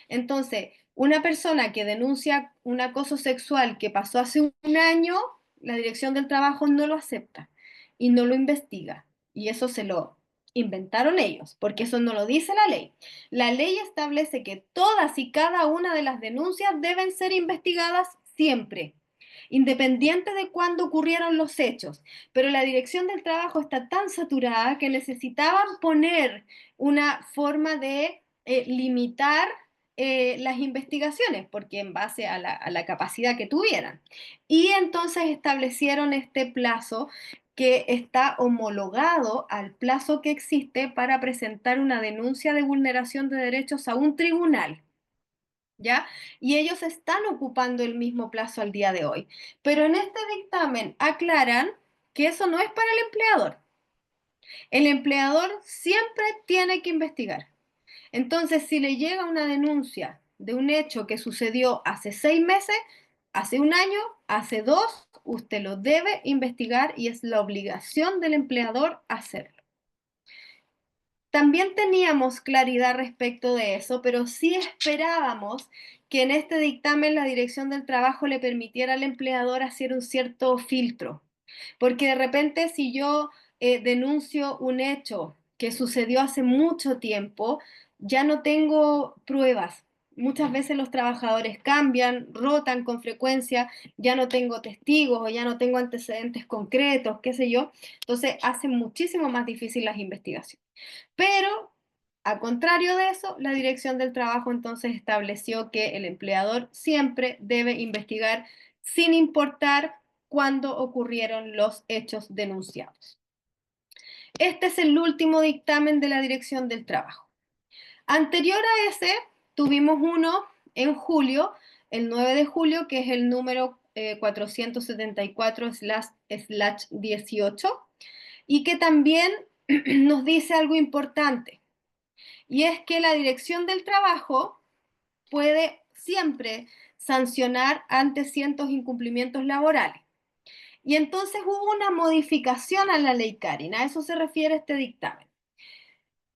Entonces, una persona que denuncia un acoso sexual que pasó hace un año, la Dirección del Trabajo no lo acepta y no lo investiga. Y eso se lo inventaron ellos, porque eso no lo dice la ley. La ley establece que todas y cada una de las denuncias deben ser investigadas siempre, independiente de cuándo ocurrieron los hechos. Pero la Dirección del Trabajo está tan saturada que necesitaban poner una forma de limitar las investigaciones, porque en base a la capacidad que tuvieran. Y entonces establecieron este plazo que está homologado al plazo que existe para presentar una denuncia de vulneración de derechos a un tribunal. ¿Ya? Y ellos están ocupando el mismo plazo al día de hoy. Pero en este dictamen aclaran que eso no es para el empleador. El empleador siempre tiene que investigar. Entonces, si le llega una denuncia de un hecho que sucedió hace 6 meses, hace un año, hace dos, usted lo debe investigar y es la obligación del empleador hacerlo. También teníamos claridad respecto de eso, pero sí esperábamos que en este dictamen la Dirección del Trabajo le permitiera al empleador hacer un cierto filtro. Porque de repente si yo denuncio un hecho que sucedió hace mucho tiempo, ya no tengo pruebas. Muchas veces los trabajadores cambian, rotan con frecuencia, ya no tengo testigos o ya no tengo antecedentes concretos, qué sé yo. Entonces hace muchísimo más difícil las investigaciones. Pero, a contrario de eso, la Dirección del Trabajo entonces estableció que el empleador siempre debe investigar sin importar cuándo ocurrieron los hechos denunciados. Este es el último dictamen de la Dirección del Trabajo. Anterior a ese, tuvimos uno en julio, el 9 de julio, que es el número 474/18, y que también nos dice algo importante. Y es que la Dirección del Trabajo puede siempre sancionar ante ciertos incumplimientos laborales. Y entonces hubo una modificación a la ley Karin, a eso se refiere este dictamen.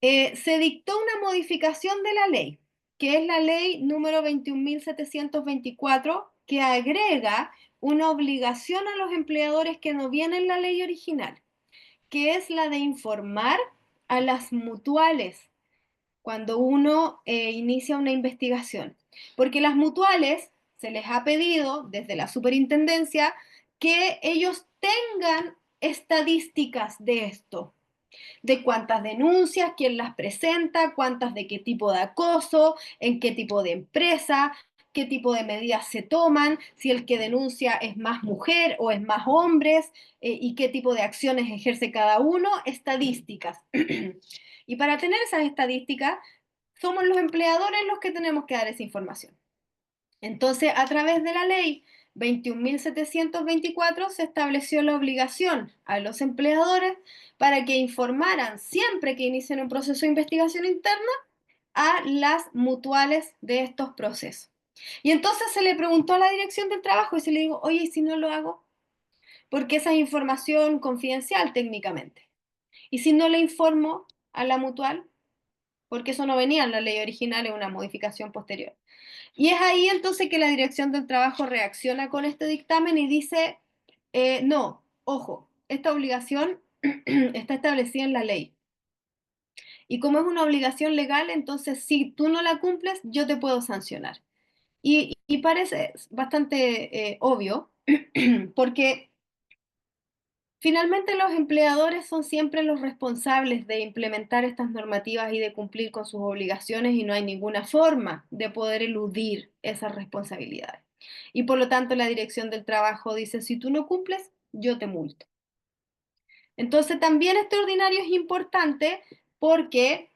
Se dictó una modificación de la ley, que es la ley número 21.724, que agrega una obligación a los empleadores que no viene en la ley original, que es la de informar a las mutuales cuando uno inicia una investigación. Porque las mutuales se les ha pedido desde la superintendencia que ellos tengan estadísticas de esto, de cuántas denuncias, quién las presenta, cuántas de qué tipo de acoso, en qué tipo de empresa, qué tipo de medidas se toman, si el que denuncia es más mujer o es más hombres, y qué tipo de acciones ejerce cada uno, estadísticas. Y para tener esas estadísticas, somos los empleadores los que tenemos que dar esa información. Entonces, a través de la ley 21.724 se estableció la obligación a los empleadores para que informaran siempre que inicien un proceso de investigación interna a las mutuales de estos procesos. Y entonces se le preguntó a la Dirección del Trabajo y se le dijo, oye, ¿y si no lo hago? Porque esa es información confidencial técnicamente. ¿Y si no le informo a la mutual? Porque eso no venía en la ley original, es una modificación posterior. Y es ahí entonces que la Dirección del Trabajo reacciona con este dictamen y dice, no, ojo, esta obligación está establecida en la ley. Y como es una obligación legal, entonces si tú no la cumples, yo te puedo sancionar. Y parece bastante obvio, porque finalmente los empleadores son siempre los responsables de implementar estas normativas y de cumplir con sus obligaciones y no hay ninguna forma de poder eludir esas responsabilidades. Y por lo tanto la Dirección del Trabajo dice, si tú no cumples, yo te multo. Entonces también este ordinario es importante porque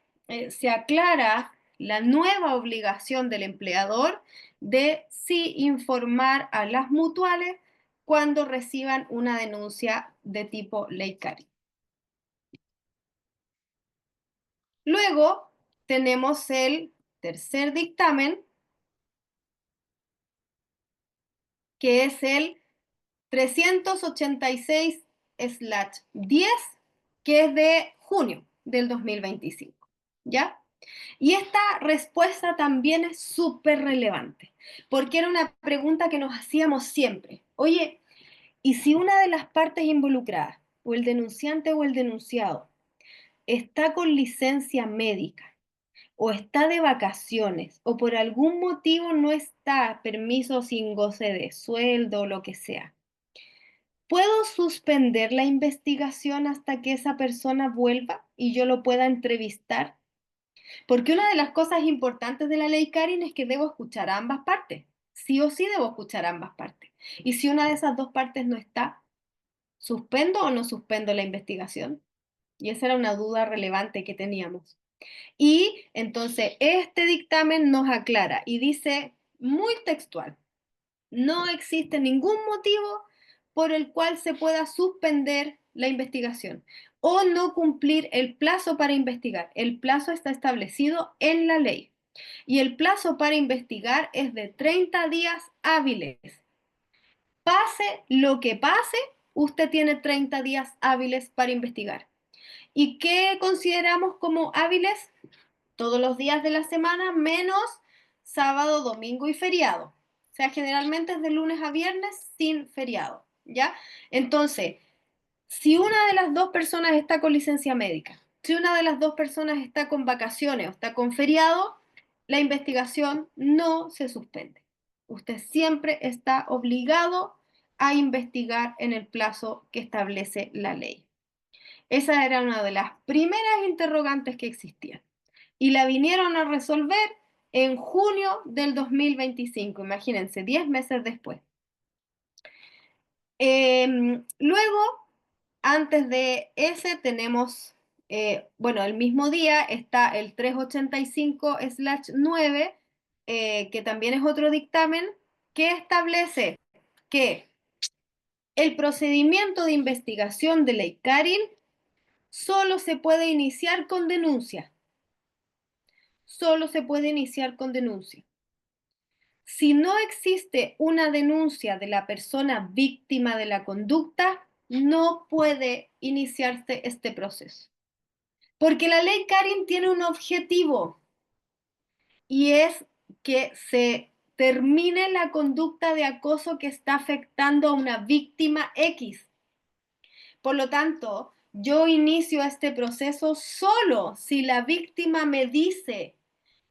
se aclara la nueva obligación del empleador de sí informar a las mutuales cuando reciban una denuncia de tipo ley Cari. Luego tenemos el tercer dictamen, que es el 386/10, que es de junio del 2025, ¿ya? Y esta respuesta también es súper relevante, porque era una pregunta que nos hacíamos siempre. Oye, ¿y si una de las partes involucradas, o el denunciante o el denunciado, está con licencia médica, o está de vacaciones, o por algún motivo no está, permiso sin goce de sueldo o lo que sea? ¿Puedo suspender la investigación hasta que esa persona vuelva y yo lo pueda entrevistar? Porque una de las cosas importantes de la ley Karin es que debo escuchar a ambas partes. Sí o sí debo escuchar a ambas partes. Y si una de esas dos partes no está, ¿suspendo o no suspendo la investigación? Y esa era una duda relevante que teníamos. Y entonces este dictamen nos aclara y dice muy textual: no existe ningún motivo por el cual se pueda suspender la investigación o no cumplir el plazo para investigar. El plazo está establecido en la ley y el plazo para investigar es de 30 días hábiles. Pase lo que pase, usted tiene 30 días hábiles para investigar. ¿Y qué consideramos como hábiles? Todos los días de la semana menos sábado, domingo y feriado. O sea, generalmente es de lunes a viernes sin feriado, ¿ya? Entonces, si una de las dos personas está con licencia médica, si una de las dos personas está con vacaciones o está con feriado, la investigación no se suspende. Usted siempre está obligado a investigar en el plazo que establece la ley. Esa era una de las primeras interrogantes que existían y la vinieron a resolver en junio del 2025, imagínense, 10 meses después. Luego, antes de ese, tenemos, bueno, el mismo día está el 385/9, que también es otro dictamen, que establece que el procedimiento de investigación de ley Karin solo se puede iniciar con denuncia. Solo se puede iniciar con denuncia. Si no existe una denuncia de la persona víctima de la conducta, no puede iniciarse este proceso. Porque la ley Karin tiene un objetivo y es que se termine la conducta de acoso que está afectando a una víctima X. Por lo tanto, yo inicio este proceso solo si la víctima me dice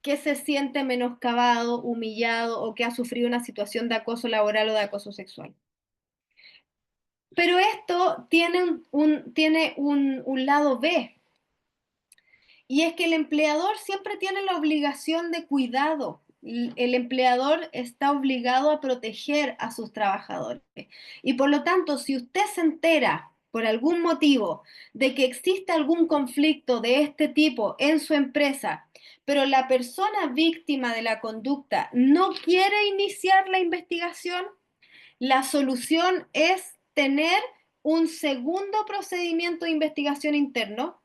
que se siente menoscabado, humillado o que ha sufrido una situación de acoso laboral o de acoso sexual. Pero esto tiene un lado B, y es que el empleador siempre tiene la obligación de cuidado. El empleador está obligado a proteger a sus trabajadores. Y por lo tanto, si usted se entera por algún motivo de que existe algún conflicto de este tipo en su empresa, pero la persona víctima de la conducta no quiere iniciar la investigación, la solución es tener un segundo procedimiento de investigación interno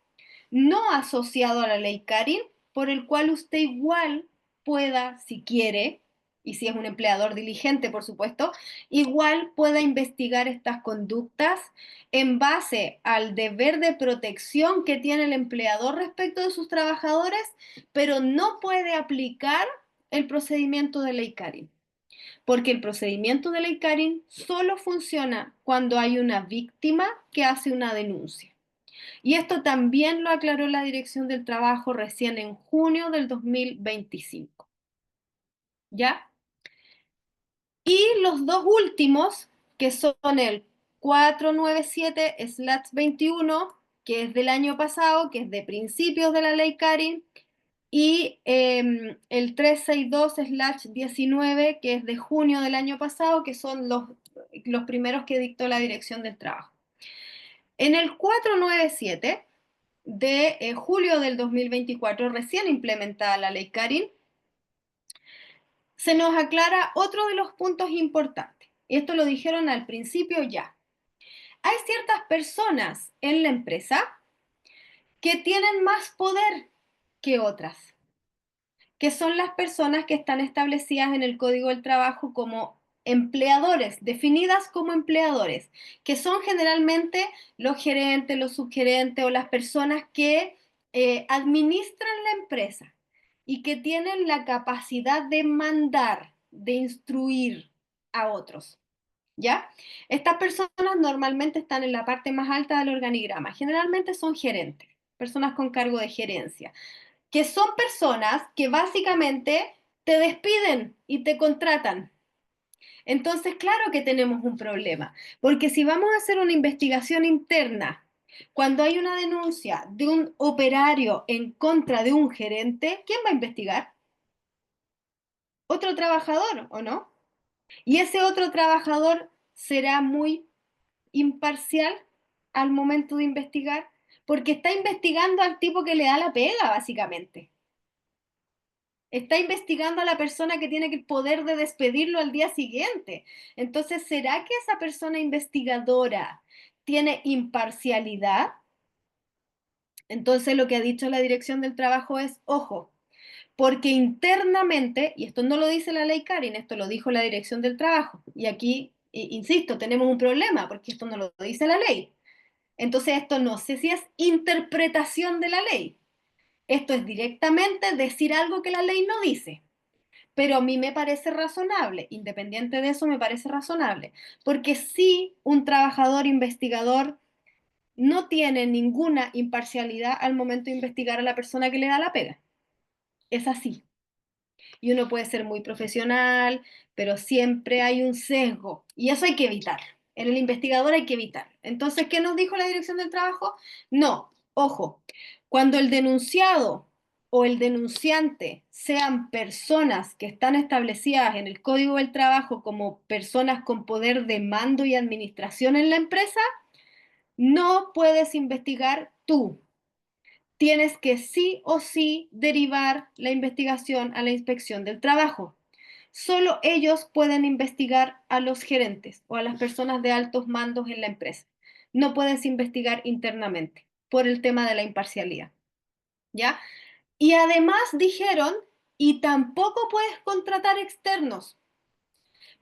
no asociado a la ley Karin, por el cual usted igual pueda, si quiere, y si es un empleador diligente, por supuesto, igual pueda investigar estas conductas en base al deber de protección que tiene el empleador respecto de sus trabajadores, pero no puede aplicar el procedimiento de ley Karin. Porque el procedimiento de ley Karin solo funciona cuando hay una víctima que hace una denuncia. Y esto también lo aclaró la Dirección del Trabajo recién en junio del 2025. ¿Ya? Y los dos últimos, que son el 497/21, que es del año pasado, que es de principios de la ley Karin, y el 362/19, que es de junio del año pasado, que son los primeros que dictó la Dirección del Trabajo. En el 497 de julio del 2024, recién implementada la ley Karin, se nos aclara otro de los puntos importantes. Y esto lo dijeron al principio ya. Hay ciertas personas en la empresa que tienen más poder que otras. que son las personas que están establecidas en el Código del Trabajo como empleadores, definidas como empleadores, que son generalmente los gerentes, los subgerentes o las personas que administran la empresa y que tienen la capacidad de mandar, de instruir a otros. ¿Ya? Estas personas normalmente están en la parte más alta del organigrama. Generalmente son gerentes, personas con cargo de gerencia, que son personas que básicamente te despiden y te contratan. Entonces, claro que tenemos un problema, porque si vamos a hacer una investigación interna, cuando hay una denuncia de un operario en contra de un gerente, ¿quién va a investigar? Otro trabajador, ¿o no? Y ese otro trabajador será muy imparcial al momento de investigar, porque está investigando al tipo que le da la pega, básicamente. Está investigando a la persona que tiene el poder de despedirlo al día siguiente. Entonces, ¿será que esa persona investigadora tiene imparcialidad? Entonces, lo que ha dicho la Dirección del Trabajo es, ojo, porque internamente, y esto no lo dice la ley Karin, esto lo dijo la Dirección del Trabajo, y aquí, insisto, tenemos un problema, porque esto no lo dice la ley. Entonces, esto no sé si es interpretación de la ley. Esto es directamente decir algo que la ley no dice. Pero a mí me parece razonable, independiente de eso, me parece razonable. Porque si un trabajador investigador no tiene ninguna imparcialidad al momento de investigar a la persona que le da la pega. Es así. Y uno puede ser muy profesional, pero siempre hay un sesgo y eso hay que evitar. En el investigador hay que evitar. Entonces, ¿qué nos dijo la Dirección del Trabajo? No, ojo, cuando el denunciado o el denunciante sean personas que están establecidas en el Código del Trabajo como personas con poder de mando y administración en la empresa, no puedes investigar tú. Tienes que sí o sí derivar la investigación a la inspección del trabajo. Solo ellos pueden investigar a los gerentes o a las personas de altos mandos en la empresa. No puedes investigar internamente por el tema de la imparcialidad, ¿ya? Y además dijeron, y tampoco puedes contratar externos,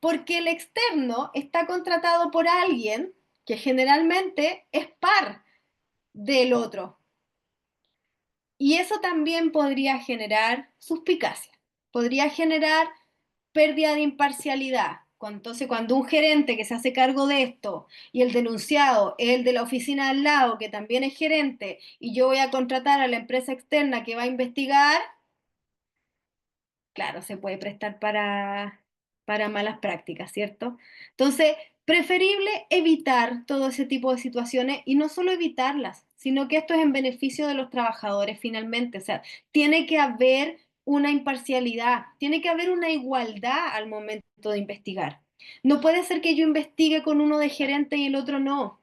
porque el externo está contratado por alguien que generalmente es par del otro. Y eso también podría generar suspicacia, podría generar pérdida de imparcialidad. Entonces, cuando un gerente que se hace cargo de esto y el denunciado es el de la oficina al lado, que también es gerente, y yo voy a contratar a la empresa externa que va a investigar, claro, se puede prestar para malas prácticas, ¿cierto? Entonces, preferible evitar todo ese tipo de situaciones y no solo evitarlas, sino que esto es en beneficio de los trabajadores finalmente. O sea, tiene que haber una imparcialidad, tiene que haber una igualdad al momento de investigar. No puede ser que yo investigue con uno de gerente y el otro no.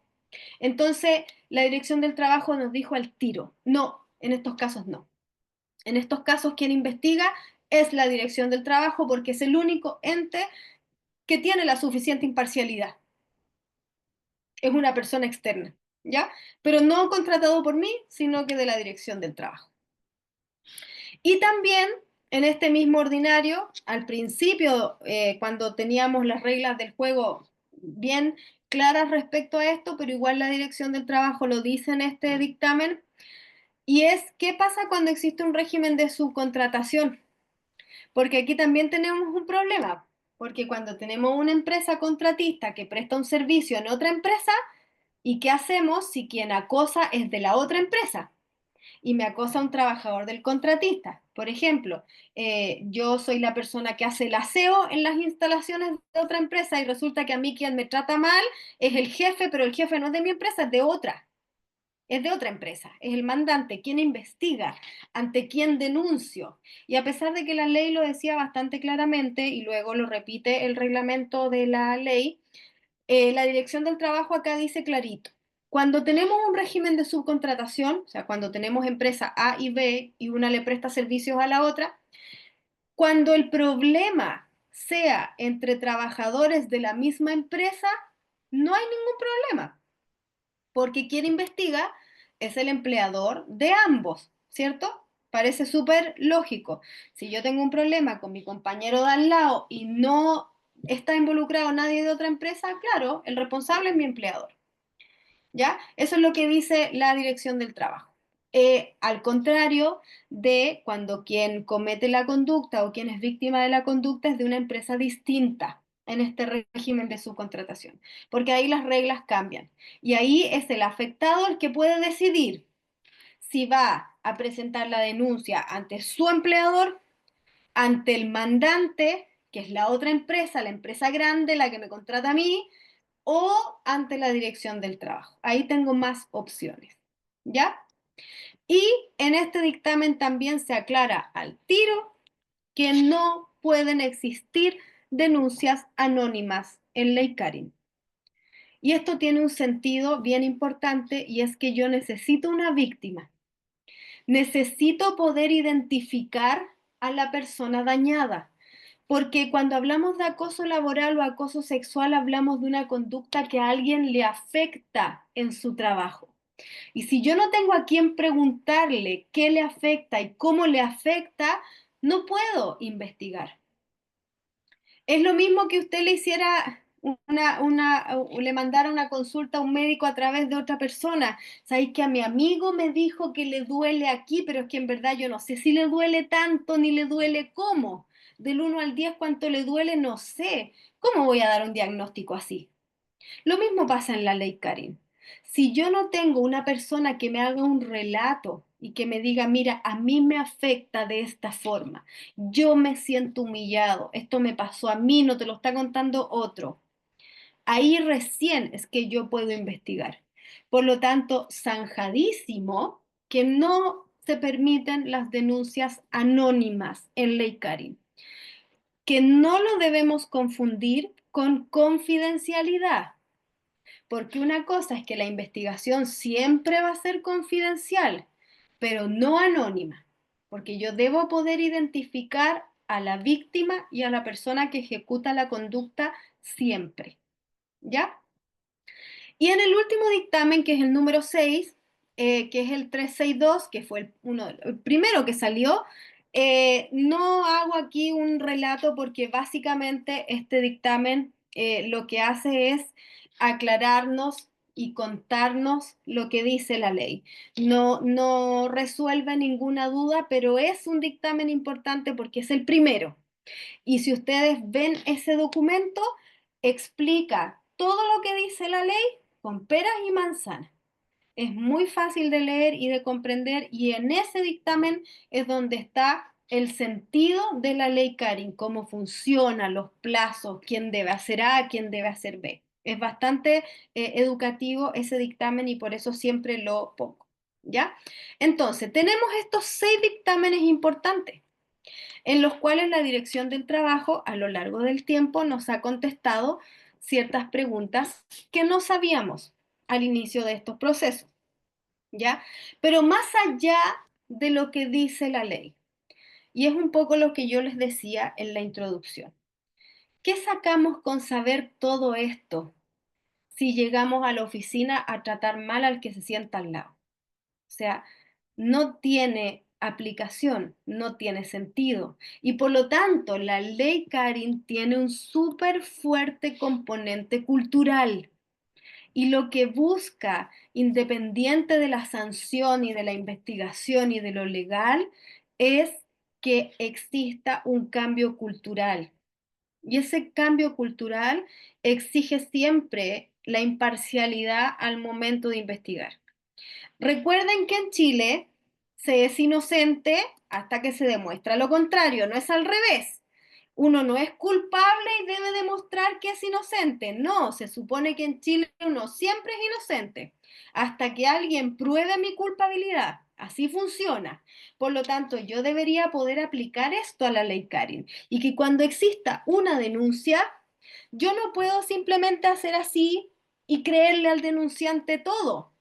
Entonces, la Dirección del Trabajo nos dijo al tiro, no, en estos casos no. En estos casos, quien investiga es la Dirección del Trabajo porque es el único ente que tiene la suficiente imparcialidad. Es una persona externa, ¿ya? Pero no contratado por mí, sino que de la Dirección del Trabajo. Y también en este mismo ordinario, al principio, cuando teníamos las reglas del juego bien claras respecto a esto, pero igual la Dirección del Trabajo lo dice en este dictamen, y es qué pasa cuando existe un régimen de subcontratación. Porque aquí también tenemos un problema, porque cuando tenemos una empresa contratista que presta un servicio en otra empresa, ¿y qué hacemos si quien acosa es de la otra empresa y me acosa un trabajador del contratista? Por ejemplo, yo soy la persona que hace el aseo en las instalaciones de otra empresa y resulta que a mí quien me trata mal es el jefe, pero el jefe no es de mi empresa, es de otra. Es de otra empresa, es el mandante quien investiga, ante quien denuncio. Y a pesar de que la ley lo decía bastante claramente y luego lo repite el reglamento de la ley, la Dirección del Trabajo acá dice clarito, cuando tenemos un régimen de subcontratación, o sea, cuando tenemos empresa A y B y una le presta servicios a la otra, cuando el problema sea entre trabajadores de la misma empresa, no hay ningún problema porque quien investiga es el empleador de ambos, ¿cierto? Parece súper lógico. Si yo tengo un problema con mi compañero de al lado y no está involucrado nadie de otra empresa, claro, el responsable es mi empleador. ¿Ya? Eso es lo que dice la dirección del trabajo. Al contrario de cuando quien comete la conducta o quien es víctima de la conducta es de una empresa distinta en este régimen de subcontratación, porque ahí las reglas cambian. Y ahí es el afectado el que puede decidir si va a presentar la denuncia ante su empleador, ante el mandante, que es la otra empresa, la empresa grande, la que me contrata a mí, o ante la dirección del trabajo. Ahí tengo más opciones, ¿ya? Y en este dictamen también se aclara al tiro que no pueden existir denuncias anónimas en Ley Karin. Y esto tiene un sentido bien importante y es que yo necesito una víctima. Necesito poder identificar a la persona dañada, porque cuando hablamos de acoso laboral o acoso sexual, hablamos de una conducta que a alguien le afecta en su trabajo. Y si yo no tengo a quién preguntarle qué le afecta y cómo le afecta, no puedo investigar. Es lo mismo que usted le hiciera le mandara una consulta a un médico a través de otra persona. Sabéis que a mi amigo me dijo que le duele aquí, pero es que en verdad yo no sé si le duele tanto ni le duele cómo. Del 1 al 10, ¿cuánto le duele? No sé. ¿Cómo voy a dar un diagnóstico así? Lo mismo pasa en la ley Karin. Si yo no tengo una persona que me haga un relato y que me diga, mira, a mí me afecta de esta forma, yo me siento humillado, esto me pasó a mí, no te lo está contando otro, ahí recién es que yo puedo investigar. Por lo tanto, zanjadísimo que no se permiten las denuncias anónimas en ley Karin, que no lo debemos confundir con confidencialidad. Porque una cosa es que la investigación siempre va a ser confidencial, pero no anónima, porque yo debo poder identificar a la víctima y a la persona que ejecuta la conducta siempre, ¿ya? Y en el último dictamen, que es el número 6, que es el 362, que fue el primero que salió, no hago aquí un relato porque básicamente este dictamen lo que hace es aclararnos y contarnos lo que dice la ley. No resuelve ninguna duda, pero es un dictamen importante porque es el primero. Y si ustedes ven ese documento, explica todo lo que dice la ley con peras y manzanas. Es muy fácil de leer y de comprender y en ese dictamen es donde está el sentido de la ley Karin, cómo funciona, los plazos, quién debe hacer A, quién debe hacer B. Es bastante educativo ese dictamen y por eso siempre lo pongo. ¿Ya? Entonces, tenemos estos 6 dictámenes importantes en los cuales la Dirección del Trabajo a lo largo del tiempo nos ha contestado ciertas preguntas que no sabíamos al inicio de estos procesos, ¿ya? Pero más allá de lo que dice la ley, y es un poco lo que yo les decía en la introducción, ¿qué sacamos con saber todo esto si llegamos a la oficina a tratar mal al que se sienta al lado? O sea, no tiene aplicación, no tiene sentido. Y por lo tanto, la ley Karin tiene un súper fuerte componente cultural. Y lo que busca, independiente de la sanción y de la investigación y de lo legal, es que exista un cambio cultural. Y ese cambio cultural exige siempre la imparcialidad al momento de investigar. Recuerden que en Chile se es inocente hasta que se demuestra lo contrario, no es al revés. Uno no es culpable y debe demostrar que es inocente. No, se supone que en Chile uno siempre es inocente hasta que alguien pruebe mi culpabilidad. Así funciona. Por lo tanto, yo debería poder aplicar esto a la ley Karin y que cuando exista una denuncia, yo no puedo simplemente hacer así y creerle al denunciante todo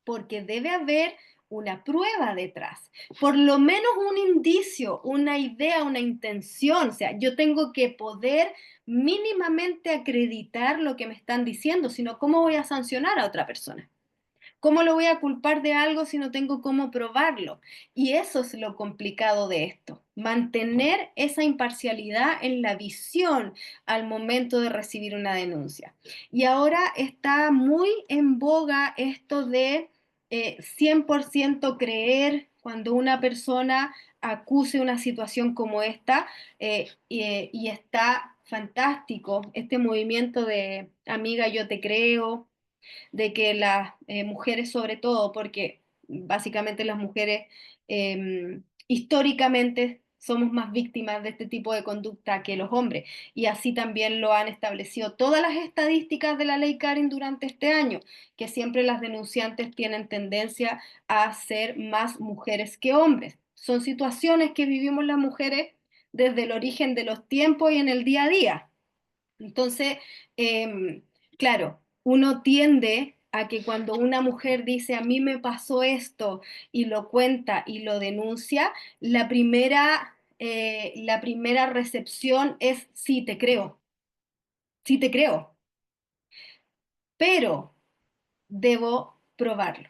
porque debe haber una prueba detrás, por lo menos un indicio, una idea, una intención. O sea, yo tengo que poder mínimamente acreditar lo que me están diciendo, sino cómo voy a sancionar a otra persona. ¿Cómo lo voy a culpar de algo si no tengo cómo probarlo? Y eso es lo complicado de esto, mantener esa imparcialidad en la visión al momento de recibir una denuncia. Y ahora está muy en boga esto de 100% creer cuando una persona acuse una situación como esta, y está fantástico este movimiento de amiga, yo te creo, de que las mujeres sobre todo, porque básicamente las mujeres históricamente somos más víctimas de este tipo de conducta que los hombres, y así también lo han establecido todas las estadísticas de la ley Karen durante este año, que siempre las denunciantes tienen tendencia a ser más mujeres que hombres. Son situaciones que vivimos las mujeres desde el origen de los tiempos y en el día a día. Entonces, claro, uno tiende a que cuando una mujer dice a mí me pasó esto y lo cuenta y lo denuncia, la primera recepción es sí te creo, pero debo probarlo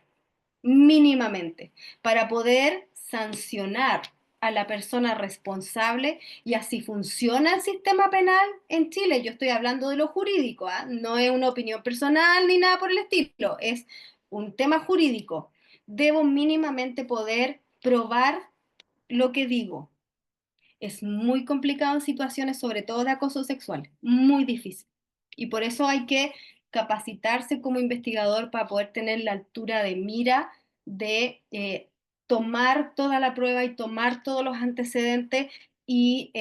mínimamente, para poder sancionar a la persona responsable, y así funciona el sistema penal en Chile. Yo estoy hablando de lo jurídico, ¿ah? No es una opinión personal ni nada por el estilo, es un tema jurídico. Debo mínimamente poder probar lo que digo. Es muy complicado en situaciones, sobre todo de acoso sexual, muy difícil. Y por eso hay que capacitarse como investigador para poder tener la altura de mira de tomar toda la prueba y tomar todos los antecedentes y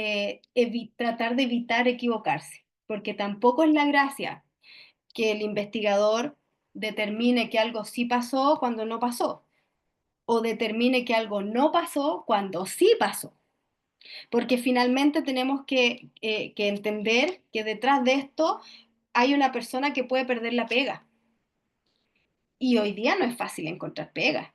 tratar de evitar equivocarse, porque tampoco es la gracia que el investigador determine que algo sí pasó cuando no pasó, o determine que algo no pasó cuando sí pasó. Porque finalmente tenemos que entender que detrás de esto hay una persona que puede perder la pega. Y hoy día no es fácil encontrar pega.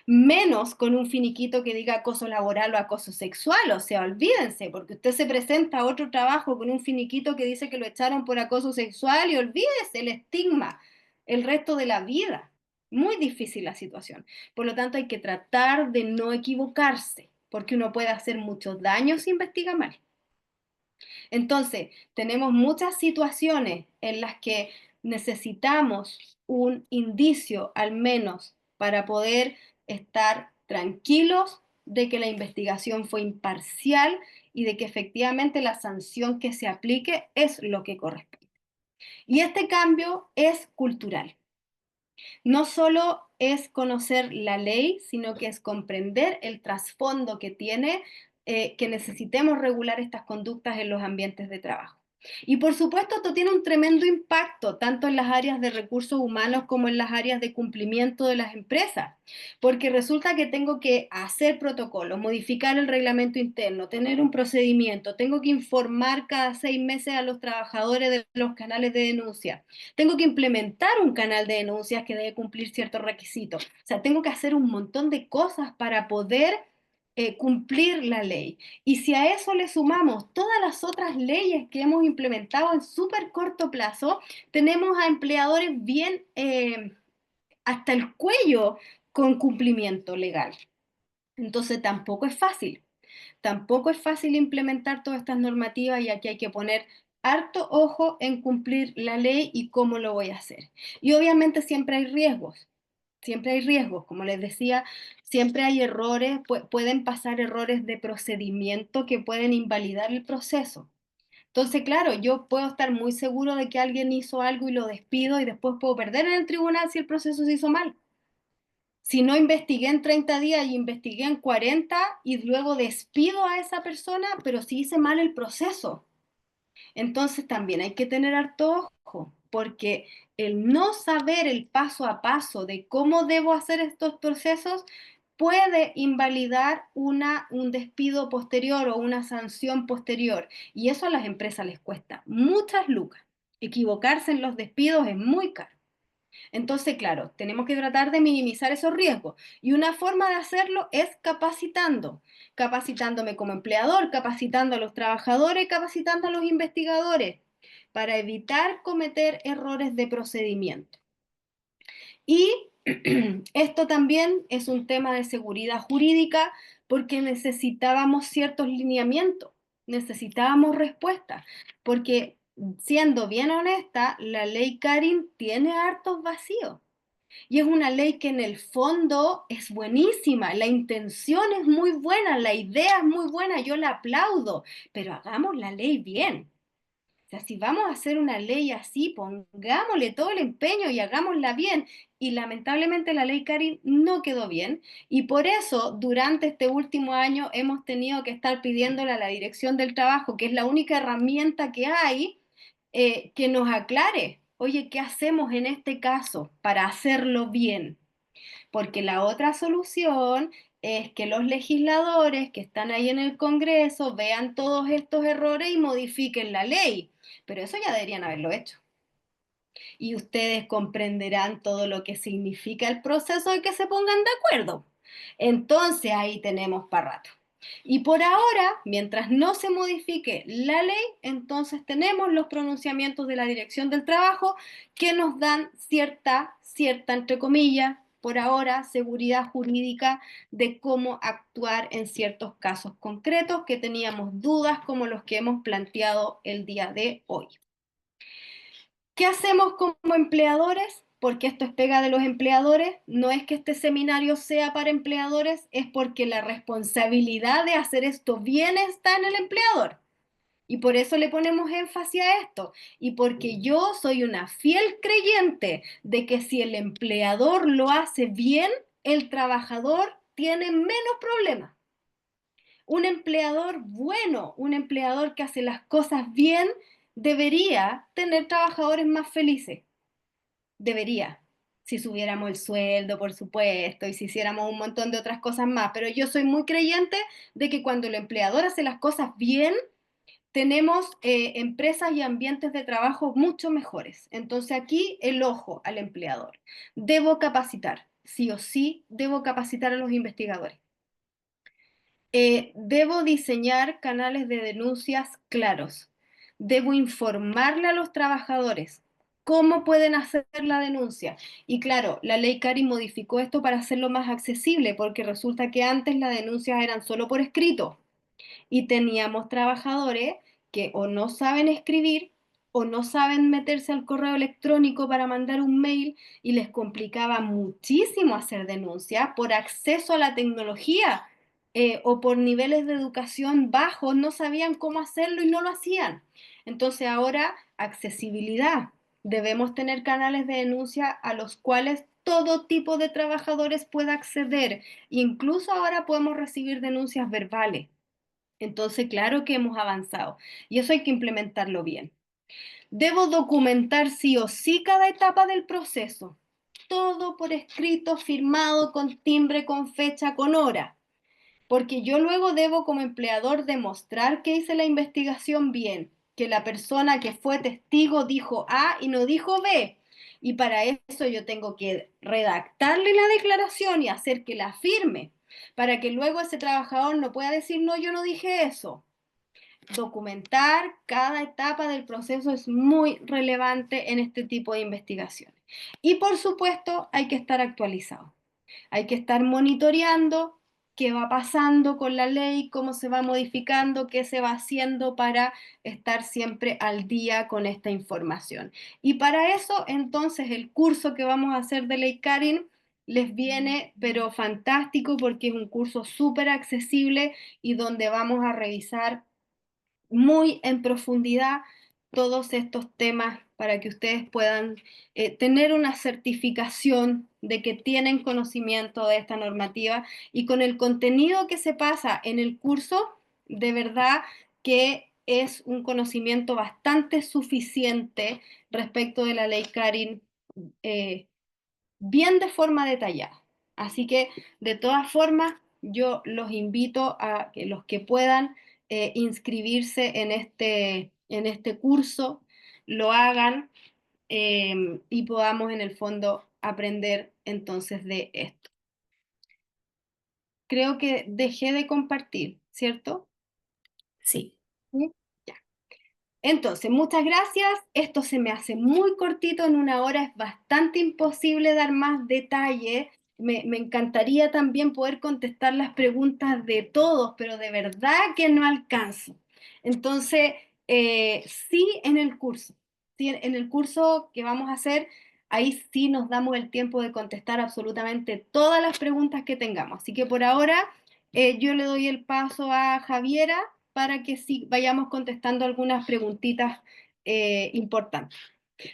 Menos con un finiquito que diga acoso laboral o acoso sexual. O sea, olvídense, porque usted se presenta a otro trabajo con un finiquito que dice que lo echaron por acoso sexual y olvídese el estigma el resto de la vida. Muy difícil la situación. Por lo tanto, hay que tratar de no equivocarse, porque uno puede hacer muchos daños si investiga mal. Entonces, tenemos muchas situaciones en las que necesitamos un indicio al menos para poder estar tranquilos de que la investigación fue imparcial y de que efectivamente la sanción que se aplique es lo que corresponde. Y este cambio es cultural. No solo es conocer la ley, sino que es comprender el trasfondo que tiene, que necesitemos regular estas conductas en los ambientes de trabajo. Y por supuesto, esto tiene un tremendo impacto tanto en las áreas de recursos humanos como en las áreas de cumplimiento de las empresas, porque resulta que tengo que hacer protocolos, modificar el reglamento interno, tener un procedimiento, tengo que informar cada 6 meses a los trabajadores de los canales de denuncia, tengo que implementar un canal de denuncias que debe cumplir ciertos requisitos. O sea, tengo que hacer un montón de cosas para poder cumplir la ley. Y si a eso le sumamos todas las otras leyes que hemos implementado en súper corto plazo, tenemos a empleadores bien hasta el cuello con cumplimiento legal. Entonces tampoco es fácil. Tampoco es fácil implementar todas estas normativas, y aquí hay que poner harto ojo en cumplir la ley y cómo lo voy a hacer. Y obviamente siempre hay riesgos, como les decía, siempre hay errores, pueden pasar errores de procedimiento que pueden invalidar el proceso. Entonces, claro, yo puedo estar muy seguro de que alguien hizo algo y lo despido y después puedo perder en el tribunal si el proceso se hizo mal. Si no investigué en 30 días y investigué en 40 y luego despido a esa persona, pero si hice mal el proceso. Entonces también hay que tener harto ojo, porque el no saber el paso a paso de cómo debo hacer estos procesos puede invalidar un despido posterior o una sanción posterior. Y eso a las empresas les cuesta muchas lucas. Equivocarse en los despidos es muy caro. Entonces, claro, tenemos que tratar de minimizar esos riesgos. Y una forma de hacerlo es capacitando, capacitándome como empleador, capacitando a los trabajadores, capacitando a los investigadores, para evitar cometer errores de procedimiento. Y Esto también es un tema de seguridad jurídica porque necesitábamos ciertos lineamientos, necesitábamos respuestas, porque siendo bien honesta, la ley Karin tiene hartos vacíos. Y es una ley que en el fondo es buenísima, la intención es muy buena, la idea es muy buena, yo la aplaudo, pero hagamos la ley bien. O sea, si vamos a hacer una ley así, pongámosle todo el empeño y hagámosla bien. Y lamentablemente la ley Karin no quedó bien. Y por eso, durante este último año, hemos tenido que estar pidiéndole a la Dirección del Trabajo, que es la única herramienta que hay, que nos aclare, oye, ¿qué hacemos en este caso para hacerlo bien? Porque la otra solución es que los legisladores que están ahí en el Congreso vean todos estos errores y modifiquen la ley. Pero eso ya deberían haberlo hecho. Y ustedes comprenderán todo lo que significa el proceso de que se pongan de acuerdo. Entonces ahí tenemos para rato. Y por ahora, mientras no se modifique la ley, entonces tenemos los pronunciamientos de la Dirección del Trabajo que nos dan cierta, entre comillas, por ahora, seguridad jurídica de cómo actuar en ciertos casos concretos que teníamos dudas como los que hemos planteado el día de hoy. ¿Qué hacemos como empleadores? Porque esto es pega de los empleadores, no es que este seminario sea para empleadores, es porque la responsabilidad de hacer esto bien está en el empleador. Y por eso le ponemos énfasis a esto. Y porque yo soy una fiel creyente de que si el empleador lo hace bien, el trabajador tiene menos problemas. Un empleador bueno, un empleador que hace las cosas bien, debería tener trabajadores más felices. Debería. Si subiéramos el sueldo, por supuesto, y si hiciéramos un montón de otras cosas más. Pero yo soy muy creyente de que cuando el empleador hace las cosas bien, tenemos empresas y ambientes de trabajo mucho mejores. Entonces aquí el ojo al empleador. Debo capacitar, sí o sí, debo capacitar a los investigadores. Debo diseñar canales de denuncias claros. Debo informarle a los trabajadores cómo pueden hacer la denuncia. Y claro, la ley Cari modificó esto para hacerlo más accesible, porque resulta que antes las denuncias eran solo por escrito y teníamos trabajadores que o no saben escribir o no saben meterse al correo electrónico para mandar un mail y les complicaba muchísimo hacer denuncia por acceso a la tecnología o por niveles de educación bajos, no sabían cómo hacerlo y no lo hacían. Entonces ahora, accesibilidad. Debemos tener canales de denuncia a los cuales todo tipo de trabajadores pueda acceder. Incluso ahora podemos recibir denuncias verbales. Entonces, claro que hemos avanzado y eso hay que implementarlo bien. Debo documentar sí o sí cada etapa del proceso. Todo por escrito, firmado, con timbre, con fecha, con hora. Porque yo luego debo como empleador demostrar que hice la investigación bien, que la persona que fue testigo dijo A y no dijo B. Y para eso yo tengo que redactarle la declaración y hacer que la firme, para que luego ese trabajador no pueda decir, no, yo no dije eso. Documentar cada etapa del proceso es muy relevante en este tipo de investigaciones. Y por supuesto, hay que estar actualizado. Hay que estar monitoreando qué va pasando con la ley, cómo se va modificando, qué se va haciendo para estar siempre al día con esta información. Y para eso, entonces, el curso que vamos a hacer de Ley Karin les viene, pero fantástico, porque es un curso súper accesible y donde vamos a revisar muy en profundidad todos estos temas para que ustedes puedan tener una certificación de que tienen conocimiento de esta normativa y con el contenido que se pasa en el curso, de verdad que es un conocimiento bastante suficiente respecto de la ley Karin, eh, bien de forma detallada. Así que, de todas formas, yo los invito a que los que puedan inscribirse en este curso, lo hagan y podamos en el fondo aprender entonces de esto. Creo que dejé de compartir, ¿cierto? Sí. Sí. Ya. Entonces, muchas gracias. Esto se me hace muy cortito, en una hora es bastante imposible dar más detalles me encantaría también poder contestar las preguntas de todos, pero de verdad que no alcanzo. Entonces, sí en el curso, sí en el curso que vamos a hacer, ahí sí nos damos el tiempo de contestar absolutamente todas las preguntas que tengamos. Así que por ahora yo le doy el paso a Javiera para que sí vayamos contestando algunas preguntitas importantes.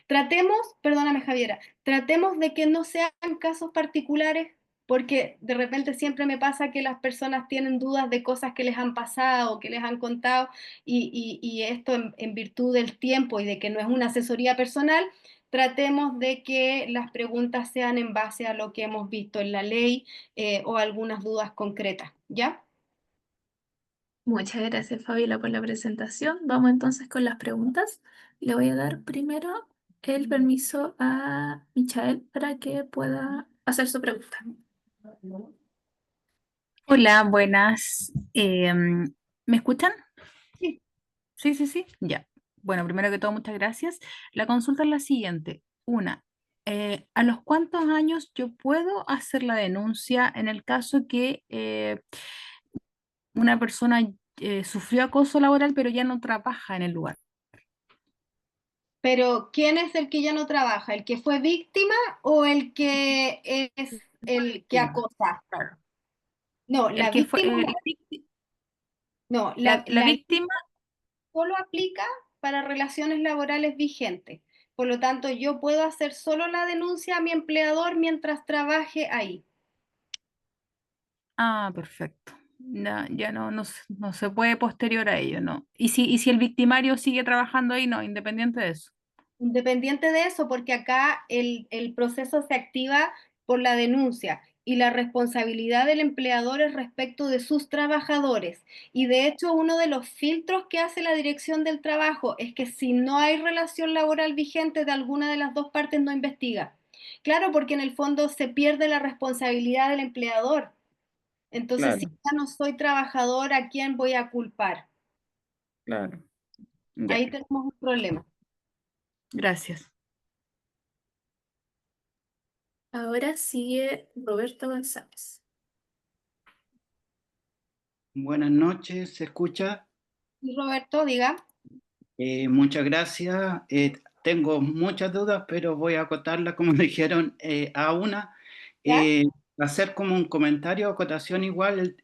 Tratemos, perdóname Javiera, tratemos de que no sean casos particulares, porque de repente siempre me pasa que las personas tienen dudas de cosas que les han pasado, que les han contado, y esto en virtud del tiempo y de que no es una asesoría personal, tratemos de que las preguntas sean en base a lo que hemos visto en la ley o algunas dudas concretas, ¿ya? Muchas gracias, Fabiola, por la presentación. Vamos entonces con las preguntas. Le voy a dar primero el permiso a Michael para que pueda hacer su pregunta. Hola, buenas. ¿Me escuchan? Sí. Sí, sí, sí. Ya. Bueno, primero que todo, muchas gracias. La consulta es la siguiente. Una, ¿a los cuántos años yo puedo hacer la denuncia en el caso que una persona sufrió acoso laboral pero ya no trabaja en el lugar? Pero ¿quién es el que ya no trabaja? ¿El que fue víctima o el que es el que Víctima, acosa? claro. No, El la que fue, víctima no. No, la la ley víctima, solo aplica para relaciones laborales vigentes. Por lo tanto, yo puedo hacer solo la denuncia a mi empleador mientras trabaje ahí. perfecto. Ya no, no se puede posterior a ello, ¿no? Y si el victimario sigue trabajando ahí, no, independiente de eso. Independiente de eso, porque acá el proceso se activa por la denuncia y la responsabilidad del empleador es respecto de sus trabajadores. Y de hecho, uno de los filtros que hace la Dirección del Trabajo es que si no hay relación laboral vigente de alguna de las dos partes, no investiga. Claro, porque en el fondo se pierde la responsabilidad del empleador. Entonces, si Claro, ya no soy trabajador, ¿a quién voy a culpar? claro. Ya, Ahí tenemos un problema. gracias. Ahora sigue Roberto González. Buenas noches, ¿se escucha? Y Roberto, diga. Muchas gracias. Tengo muchas dudas, pero voy a acotarlas, como me dijeron, a una. ¿Ya? Eh, Hacer como un comentario, acotación igual.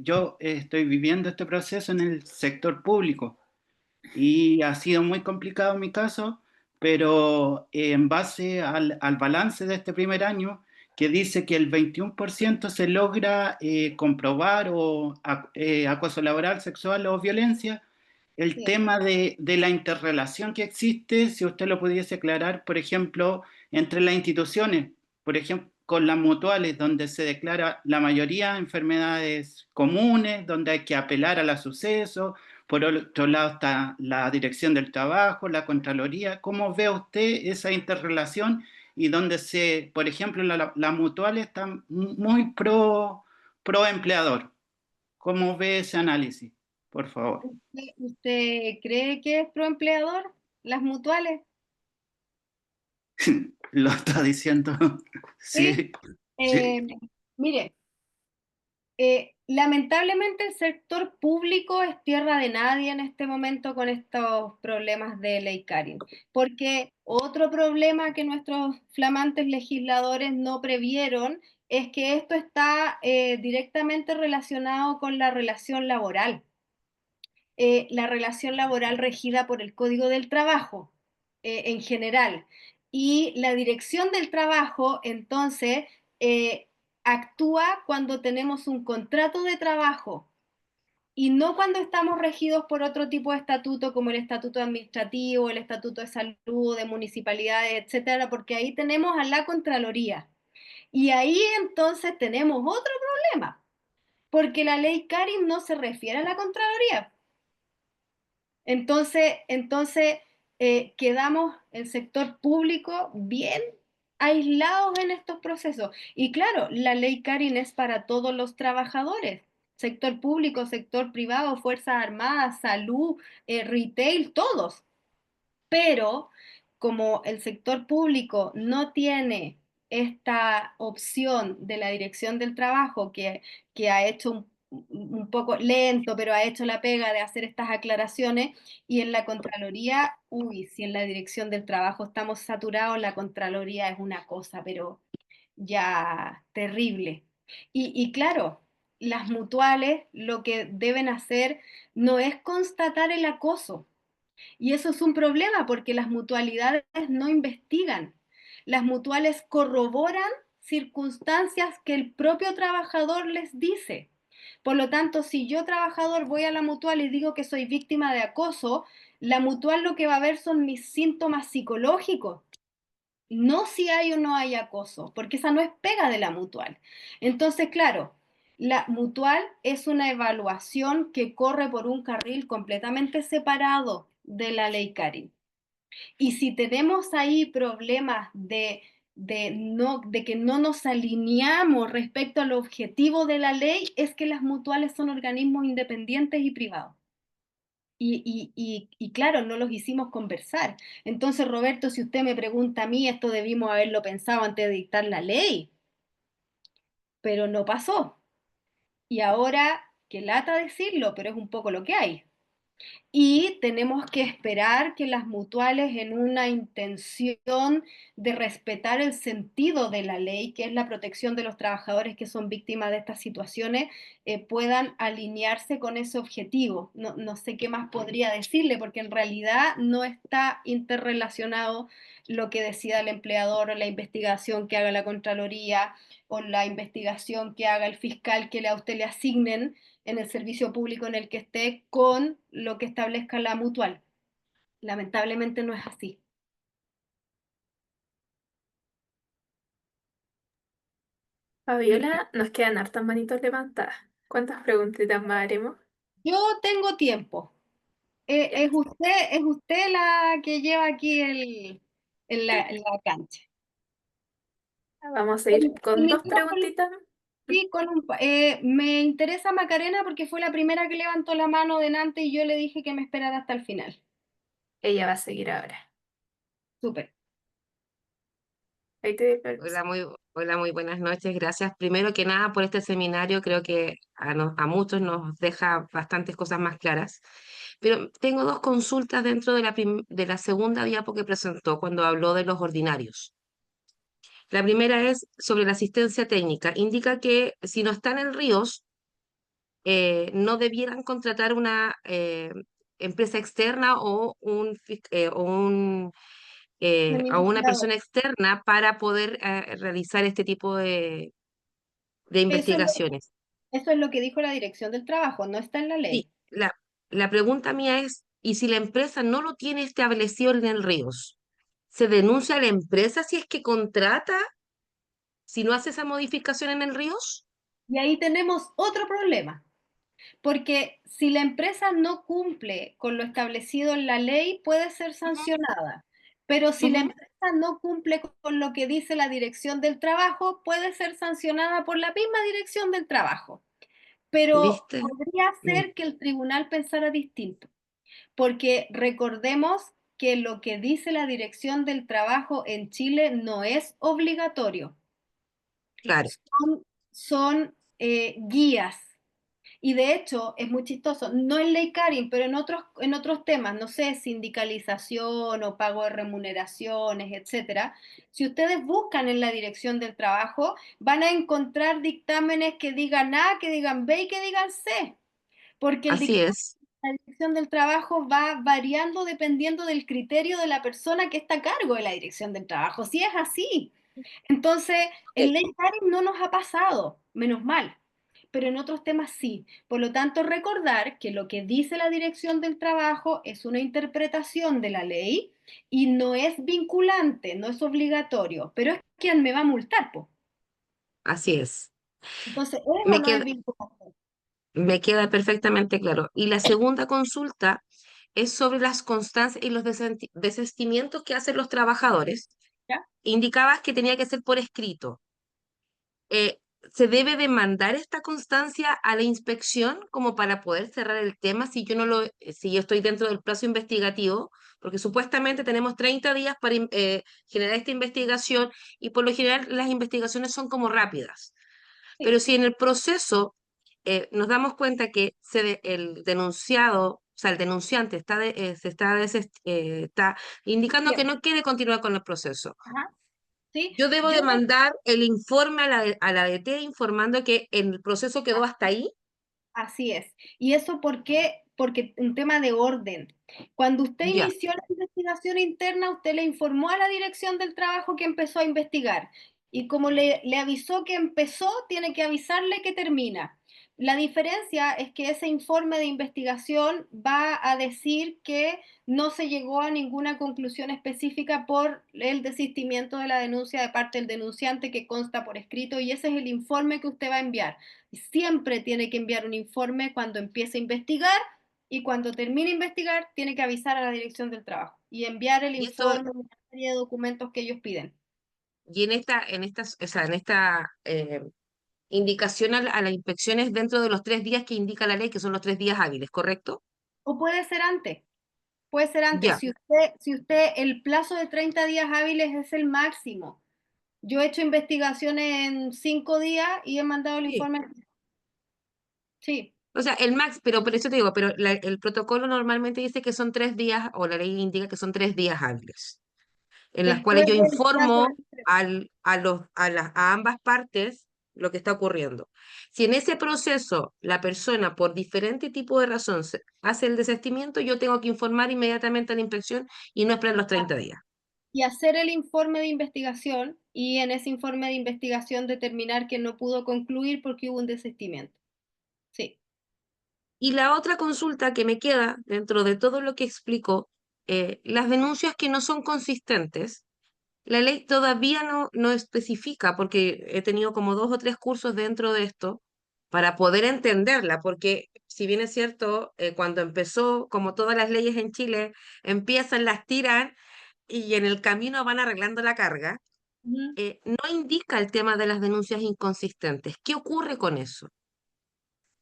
Yo estoy viviendo este proceso en el sector público y ha sido muy complicado mi caso, pero en base al balance de este primer año, que dice que el 21% se logra comprobar acoso laboral, sexual o violencia, el Sí. tema de la interrelación que existe, si usted lo pudiese aclarar, por ejemplo, entre las instituciones, por ejemplo, con las mutuales, donde se declara la mayoría enfermedades comunes, donde hay que apelar a los sucesos. Por otro lado está la Dirección del Trabajo, la Contraloría. ¿Cómo ve usted esa interrelación y donde por ejemplo, la mutual está muy pro empleador? ¿Cómo ve ese análisis? Por favor. ¿Usted cree que es proempleador? Las mutuales. Lo está diciendo. Sí. Sí, sí, Eh, Mire, lamentablemente el sector público es tierra de nadie en este momento con estos problemas de ley Karin, porque otro problema que nuestros flamantes legisladores no previeron es que esto está directamente relacionado con la relación laboral regida por el Código del Trabajo en general. Y la dirección del trabajo, entonces, eh, actúa cuando tenemos un contrato de trabajo y no cuando estamos regidos por otro tipo de estatuto como el estatuto administrativo, el estatuto de salud, de municipalidades, etcétera, porque ahí tenemos a la Contraloría. Y ahí entonces tenemos otro problema, porque la ley Karin no se refiere a la Contraloría. Entonces, quedamos el sector público bien aislados en estos procesos. Y claro, la ley Karin es para todos los trabajadores, sector público, sector privado, Fuerzas Armadas, salud, retail, todos. Pero como el sector público no tiene esta opción de la Dirección del Trabajo, que ha hecho un poco lento, pero ha hecho la pega de hacer estas aclaraciones, y en la Contraloría, uy, si en la Dirección del Trabajo estamos saturados, la Contraloría es una cosa, pero ya terrible. Y claro, las mutuales lo que deben hacer no es constatar el acoso, y eso es un problema porque las mutualidades no investigan. Las mutuales corroboran circunstancias que el propio trabajador les dice. Por lo tanto, si yo trabajador voy a la mutual y digo que soy víctima de acoso, la mutual lo que va a ver son mis síntomas psicológicos, no si hay o no hay acoso, porque esa no es pega de la mutual. Entonces, claro, la mutual es una evaluación que corre por un carril completamente separado de la ley Karin. Y si tenemos ahí problemas de que no nos alineamos respecto al objetivo de la ley, es que las mutuales son organismos independientes y privados. Y claro, no los hicimos conversar. Entonces, Roberto, si usted me pregunta a mí, esto debimos haberlo pensado antes de dictar la ley, pero no pasó. Y ahora, qué lata decirlo, pero es un poco lo que hay. Y tenemos que esperar que las mutuales, en una intención de respetar el sentido de la ley, que es la protección de los trabajadores que son víctimas de estas situaciones, puedan alinearse con ese objetivo. No sé qué más podría decirle, porque en realidad no está interrelacionado lo que decida el empleador, o la investigación que haga la Contraloría, o la investigación que haga el fiscal que a usted le asignen en el servicio público en el que esté, con lo que establezca la mutual. Lamentablemente no es así. Fabiola, nos quedan hartas manitos levantadas. ¿Cuántas preguntitas más haremos? Yo tengo tiempo. Ya. Es usted la que lleva aquí la cancha. Vamos a ir con dos Iniciemos preguntitas. sí, me interesa Macarena porque fue la primera que levantó la mano delante y yo le dije que me esperara hasta el final. Ella va a seguir ahora. Súper. Ahí te doy permiso. Hola, muy buenas noches. Gracias primero que nada por este seminario. Creo que a muchos nos deja bastantes cosas más claras. Pero tengo dos consultas dentro de la segunda diapo que presentó cuando habló de los ordinarios. La primera es sobre la asistencia técnica. Indica que si no están en Ríos, no debieran contratar una empresa externa o una Administrador. persona externa para poder realizar este tipo de Eso es lo, investigaciones. eso es lo que dijo la Dirección del Trabajo, no está en la Sí, ley. la pregunta mía es, ¿y si la empresa no lo tiene establecido en el Ríos? ¿Se denuncia a la empresa si es que contrata, si no hace esa modificación en el Ríos? Y ahí tenemos otro problema. Porque si la empresa no cumple con lo establecido en la ley, puede ser sancionada. Pero si la Ujú. empresa no cumple con lo que dice la Dirección del Trabajo, puede ser sancionada por la misma Dirección del Trabajo. Pero ¿Viste? podría Mm, ser que el tribunal pensara distinto, porque recordemos que lo que dice la Dirección del Trabajo en Chile no es obligatorio, claro, son guías. Y de hecho, es muy chistoso, no en ley Karin, pero en otros temas, no sé, sindicalización o pago de remuneraciones, etcétera. Si ustedes buscan en la Dirección del Trabajo, van a encontrar dictámenes que digan A, que digan B y que digan C, porque el así dictamen es. de la Dirección del Trabajo va variando dependiendo del criterio de la persona que está a cargo de la Dirección del Trabajo. Si es así. Entonces, Ok, en ley Karin no nos ha pasado, menos mal, pero en otros temas sí. Por lo tanto, recordar que lo que dice la Dirección del Trabajo es una interpretación de la ley y no es vinculante, no es obligatorio, pero es quien me va a multar, po. así es. Entonces, ¿es o Me no es queda, vinculante? me queda perfectamente claro. Y la segunda consulta es sobre las constancias y los desistimientos que hacen los trabajadores. ¿Ya? Indicabas que tenía que ser por escrito. eh, ¿Se debe demandar esta constancia a la inspección como para poder cerrar el tema si yo no lo, si yo estoy dentro del plazo investigativo? porque supuestamente tenemos 30 días para generar esta investigación y por lo general las investigaciones son como rápidas. Pero si en el proceso nos damos cuenta que el denunciado, o sea, el denunciante está indicando que Bien. no quiere continuar con el proceso, Ajá. ¿Sí? yo debo Yo de mandar el informe a la DT informando que el proceso quedó hasta ahí. Así es. ¿Y eso por qué? Porque un tema de orden. Cuando usted Ya. inició la investigación interna, usted le informó a la dirección del trabajo que empezó a investigar. Y como le avisó que empezó, tiene que avisarle que termina. La diferencia es que ese informe de investigación va a decir que no se llegó a ninguna conclusión específica por el desistimiento de la denuncia de parte del denunciante que consta por escrito y ese es el informe que usted va a enviar. Siempre tiene que enviar un informe cuando empiece a investigar y cuando termine de investigar tiene que avisar a la dirección del trabajo y enviar el Y esto, informe, una serie de documentos que ellos piden. y o sea, en esta indicación a las inspecciones dentro de los 3 días que indica la ley, que son los 3 días hábiles, ¿correcto? O puede ser antes, puede ser antes. Ya. Si usted, el plazo de 30 días hábiles es el máximo. Yo he hecho investigaciones en 5 días y he mandado el Sí. informe. Sí, O sea, pero por eso te digo, pero el protocolo normalmente dice que son 3 días, o la ley indica que son 3 días hábiles, en las cuales después yo del plazo informo de... a ambas partes lo que está ocurriendo. Si en ese proceso la persona, por diferente tipo de razón, hace el desistimiento, yo tengo que informar inmediatamente a la inspección y no esperar los 30 días. Y hacer el informe de investigación y en ese informe de investigación determinar que no pudo concluir porque hubo un desistimiento. Sí. Y la otra consulta que me queda dentro de todo lo que explico, las denuncias que no son consistentes. La ley todavía no especifica, porque he tenido como 2 o 3 cursos dentro de esto para poder entenderla, porque si bien es cierto, cuando empezó, como todas las leyes en Chile, empiezan, las tiran y en el camino van arreglando la carga, Ujú. no indica el tema de las denuncias inconsistentes. ¿Qué ocurre con eso?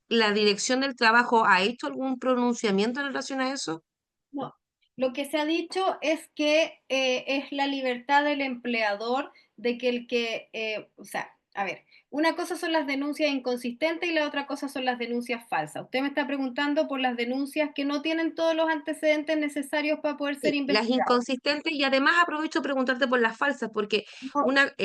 ¿La Dirección del Trabajo ha hecho algún pronunciamiento en relación a eso? No. Lo que se ha dicho es que es la libertad del empleador de que o sea, a ver, una cosa son las denuncias inconsistentes y la otra cosa son las denuncias falsas. Usted me está preguntando por las denuncias que no tienen todos los antecedentes necesarios para poder ser Sí, las investigadas. inconsistentes y además aprovecho de preguntarte por las falsas, porque No, una,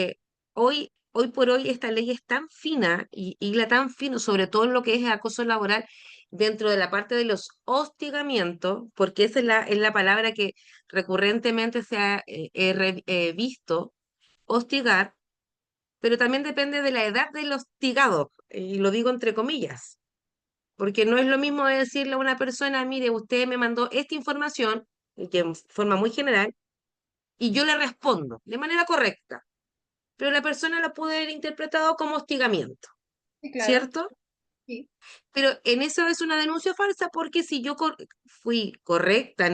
hoy por hoy esta ley es tan fina y la tan fino, sobre todo en lo que es acoso laboral, dentro de la parte de los hostigamientos, porque esa es la palabra que recurrentemente se ha visto, hostigar, pero también depende de la edad del hostigado, y lo digo entre comillas. Porque no es lo mismo de decirle a una persona, mire, usted me mandó esta información, y que en forma muy general, y yo le respondo de manera correcta, pero la persona lo puede haber interpretado como hostigamiento, sí, claro, ¿cierto? sí. Pero en eso es una denuncia falsa porque si yo fui correcta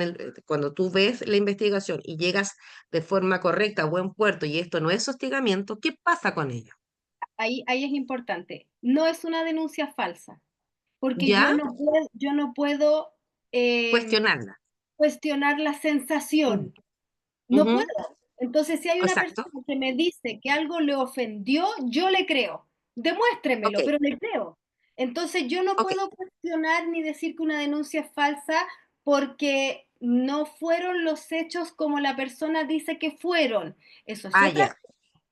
cuando tú ves la investigación y llegas de forma correcta a buen puerto y esto no es hostigamiento, ¿qué pasa con ello? Ahí es importante. No es una denuncia falsa, porque ¿Ya? yo no puedo Cuestionarla. cuestionar la Mm. sensación. No Ujú. puedo. Entonces, si hay una Exacto. persona que me dice que algo le ofendió, yo le creo. Ok, Demuéstremelo, pero le creo. Entonces, yo no ok. puedo cuestionar ni decir que una denuncia es falsa porque no fueron los hechos como la persona dice que fueron. Eso es Ah, otra. ya.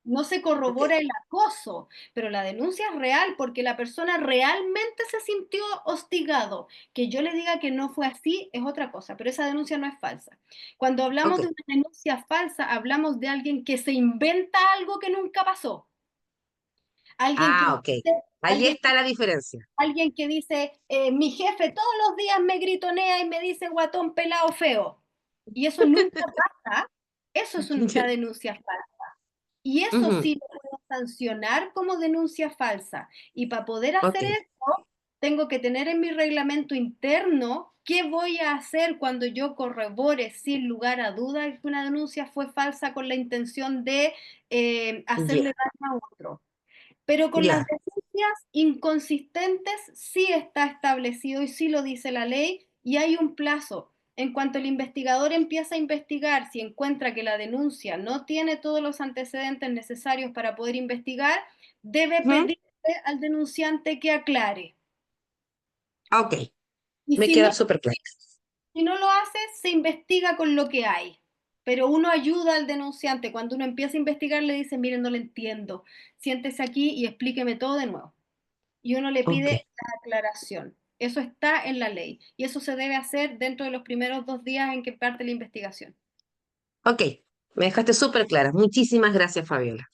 No se Ok, corrobora el acoso, pero la denuncia es real porque la persona realmente se sintió hostigado. Que yo le diga que no fue así es otra cosa, pero esa denuncia no es falsa. Cuando hablamos ok. de una denuncia falsa, hablamos de alguien que se inventa algo que nunca pasó. Alguien que Ah, ok. dice, Ahí alguien, está la diferencia. alguien que dice mi jefe todos los días me gritonea y me dice guatón, pelado, feo. Y eso nunca pasa. Eso es una denuncia falsa. Y eso Ujú. sí lo puedo sancionar como denuncia falsa. Y para poder Ok, hacer eso, tengo que tener en mi reglamento interno qué voy a hacer cuando yo corrobore sin lugar a duda que una denuncia fue falsa con la intención de ya, hacerle daño a otro. Pero con las ya. denuncias inconsistentes sí está establecido y sí lo dice la ley y hay un plazo. En cuanto el investigador empieza a investigar, si encuentra que la denuncia no tiene todos los antecedentes necesarios para poder investigar, debe Ujú. pedirle al denunciante que aclare. Ok, Y me si queda no, súper claro. si no lo hace, se investiga con lo que hay. Pero uno ayuda al denunciante. Cuando uno empieza a investigar, le dice, miren, no le entiendo. Siéntese aquí y explíqueme todo de nuevo. Y uno le Ok, pide la aclaración. Eso está en la ley. Y eso se debe hacer dentro de los primeros 2 días en que parte la investigación. ok, me dejaste súper clara. Muchísimas gracias, Fabiola.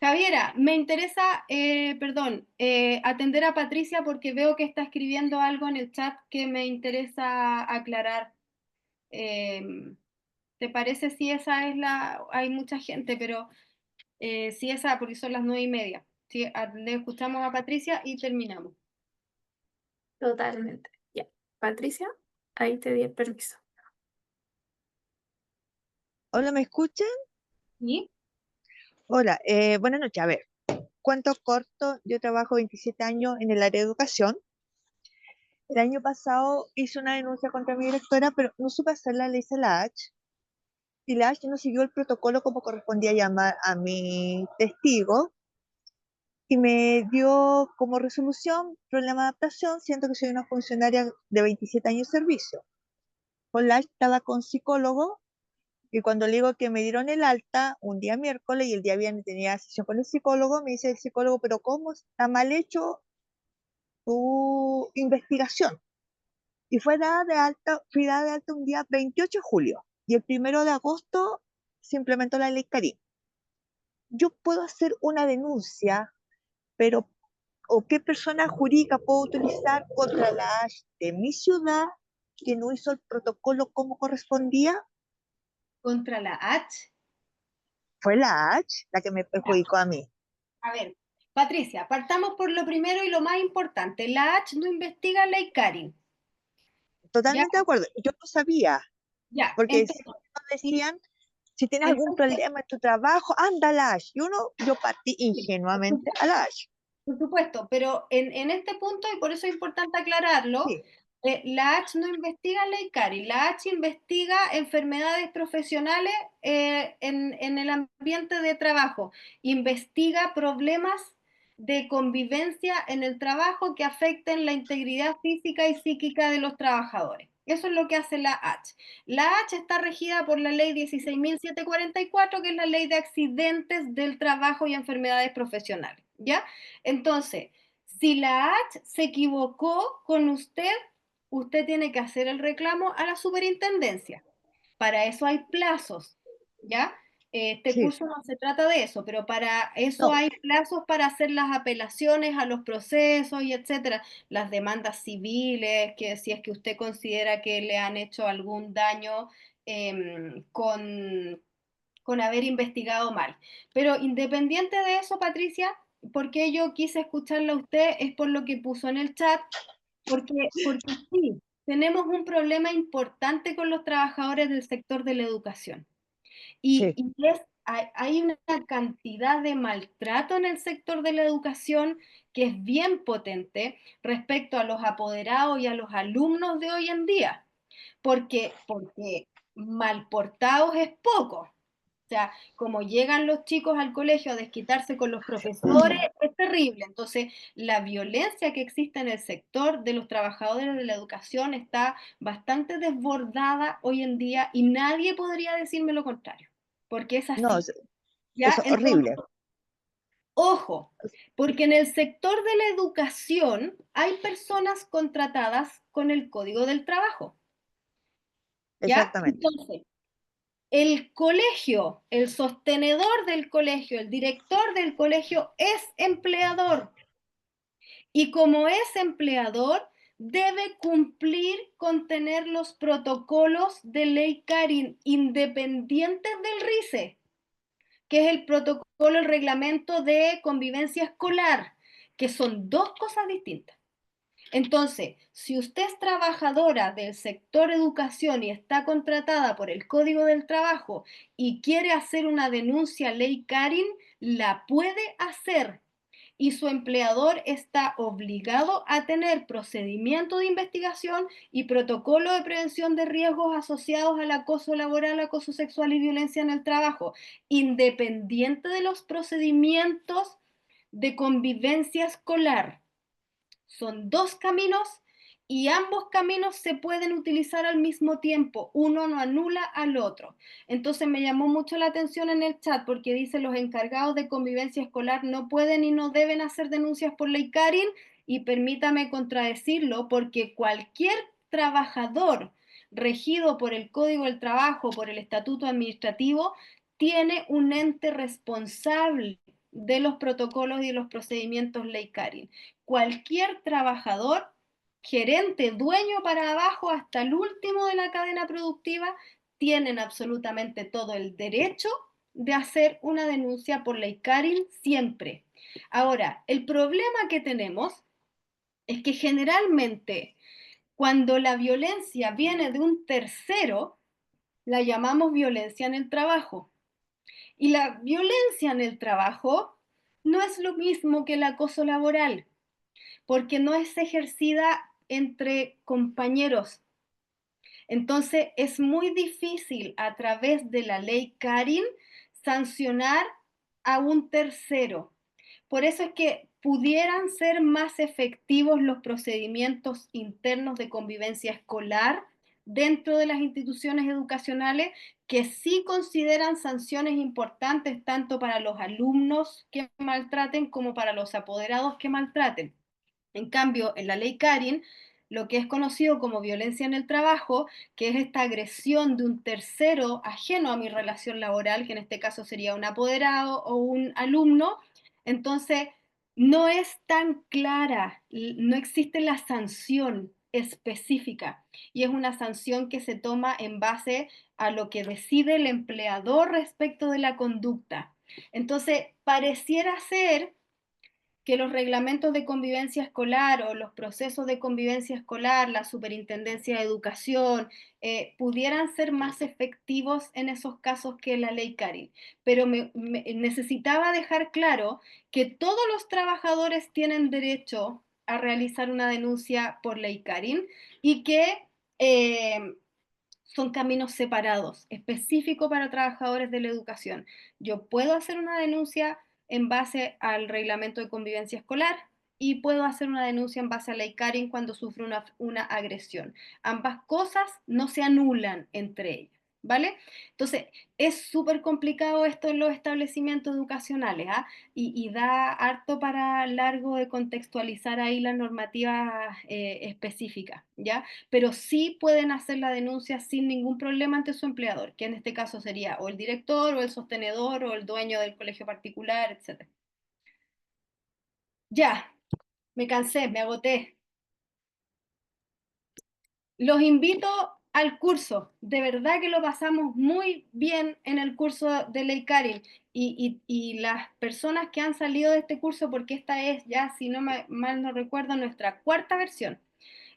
Javiera, me interesa, perdón, atender a Patricia porque veo que está escribiendo algo en el chat que me interesa aclarar. Em, ¿Te parece si esa es la... Hay mucha gente, pero si esa, porque son las 9:30. Sí, le escuchamos a Patricia y terminamos. Totalmente. Ya. Patricia, ahí te di el permiso. Hola, ¿me escuchan? ¿Sí? Hola, buenas noches. A ver, cuento corto, yo trabajo 27 años en el área de educación. El año pasado hice una denuncia contra mi directora, pero no supe hacerla, le hice la H. Y la H no siguió el protocolo como correspondía llamar a mi testigo y me dio como resolución problema de adaptación, siento que soy una funcionaria de 27 años de servicio. Con la H estaba con psicólogo. Y cuando le digo que me dieron el alta, un día miércoles y el día viernes tenía sesión con el psicólogo, me dice el psicólogo, pero ¿cómo está mal hecho tu investigación? Y fui dada de alta un día 28 de julio y el 1 de agosto se implementó la ley Karim. Yo puedo hacer una denuncia, pero ¿o qué persona jurídica puedo utilizar contra la ASH de mi ciudad que no hizo el protocolo como correspondía? Contra la H. Fue la ASH la que me perjudicó a mí. A ver, Patricia, partamos por lo primero y lo más importante. La H no investiga ley Karin. ¿Ya? Totalmente de acuerdo. Yo no sabía, Ya. porque Entonces, siempre nos sí, decían, si tienes algún entonces, problema en tu trabajo, anda a la ASH. Yo partí sí, ingenuamente a la ASH. por supuesto, pero en este punto, y por eso es importante aclararlo, Sí, la H no investiga ley Cari, la H investiga enfermedades profesionales en el ambiente de trabajo, investiga problemas de convivencia en el trabajo que afecten la integridad física y psíquica de los trabajadores. Eso es lo que hace la H. La H está regida por la ley 16.744, que es la ley de accidentes del trabajo y enfermedades profesionales, ¿ya? Entonces, si la H se equivocó con usted, usted tiene que hacer el reclamo a la superintendencia. Para eso hay plazos, ¿ya? Este sí, curso no se trata de eso, pero para eso no, hay plazos para hacer las apelaciones a los procesos y etcétera, las demandas civiles, que si es que usted considera que le han hecho algún daño con haber investigado mal. Pero independiente de eso, Patricia, porque yo quise escucharla a usted es por lo que puso en el chat, porque sí, tenemos un problema importante con los trabajadores del sector de la educación. sí, Hay una cantidad de maltrato en el sector de la educación que es bien potente respecto a los apoderados y a los alumnos de hoy en día, porque mal portados es poco. O sea, como llegan los chicos al colegio a desquitarse con los profesores, es terrible. Entonces, la violencia que existe en el sector de los trabajadores de la educación está bastante desbordada hoy en día y nadie podría decirme lo contrario, porque es no, así. ¿Ya? es Entonces, horrible, ojo, porque en el sector de la educación hay personas contratadas con el Código del Trabajo. ¿Ya? exactamente. Entonces, el colegio, el sostenedor del colegio, el director del colegio es empleador y como es empleador debe cumplir con tener los protocolos de ley Karin independientes del RICE, que es el protocolo, el reglamento de convivencia escolar, que son dos cosas distintas. Entonces, si usted es trabajadora del sector educación y está contratada por el Código del Trabajo y quiere hacer una denuncia ley Karin, la puede hacer y su empleador está obligado a tener procedimiento de investigación y protocolo de prevención de riesgos asociados al acoso laboral, acoso sexual y violencia en el trabajo, independiente de los procedimientos de convivencia escolar. Son dos caminos y ambos caminos se pueden utilizar al mismo tiempo. Uno no anula al otro. Entonces me llamó mucho la atención en el chat porque dice los encargados de convivencia escolar no pueden y no deben hacer denuncias por ley Karin, y permítame contradecirlo porque cualquier trabajador regido por el Código del Trabajo, por el Estatuto Administrativo, tiene un ente responsable de los protocolos y de los procedimientos ley Karin. Cualquier trabajador, gerente, dueño para abajo, hasta el último de la cadena productiva, tienen absolutamente todo el derecho de hacer una denuncia por ley Karin siempre. Ahora, el problema que tenemos es que generalmente cuando la violencia viene de un tercero, la llamamos violencia en el trabajo. Y la violencia en el trabajo no es lo mismo que el acoso laboral, porque no es ejercida entre compañeros. Entonces es muy difícil a través de la ley Karin sancionar a un tercero. Por eso es que pudieran ser más efectivos los procedimientos internos de convivencia escolar dentro de las instituciones educacionales, que sí consideran sanciones importantes tanto para los alumnos que maltraten como para los apoderados que maltraten. En cambio, en la ley Karin, lo que es conocido como violencia en el trabajo, que es esta agresión de un tercero ajeno a mi relación laboral, que en este caso sería un apoderado o un alumno, entonces no es tan clara, no existe la sanción específica y es una sanción que se toma en base a lo que decide el empleador respecto de la conducta. Entonces, pareciera ser que los reglamentos de convivencia escolar o los procesos de convivencia escolar, la Superintendencia de Educación, pudieran ser más efectivos en esos casos que la ley Karin. Pero necesitaba dejar claro que todos los trabajadores tienen derecho a realizar una denuncia por ley Karin y que son caminos separados, específicos para trabajadores de la educación. Yo puedo hacer una denuncia en base al reglamento de convivencia escolar y puedo hacer una denuncia en base a ley Karin cuando sufro una agresión. Ambas cosas no se anulan entre ellas, ¿vale? Entonces, es súper complicado esto en los establecimientos educacionales, ¿ah? Y da harto para largo de contextualizar ahí las normativas específicas, ¿ya? Pero sí pueden hacer la denuncia sin ningún problema ante su empleador, que en este caso sería o el director, o el sostenedor, o el dueño del colegio particular, etc. Ya, me cansé, me agoté. Los invito al curso. De verdad que lo pasamos muy bien en el curso de Ley Karin. Y las personas que han salido de este curso, porque esta es ya, si no mal no recuerdo, nuestra cuarta versión.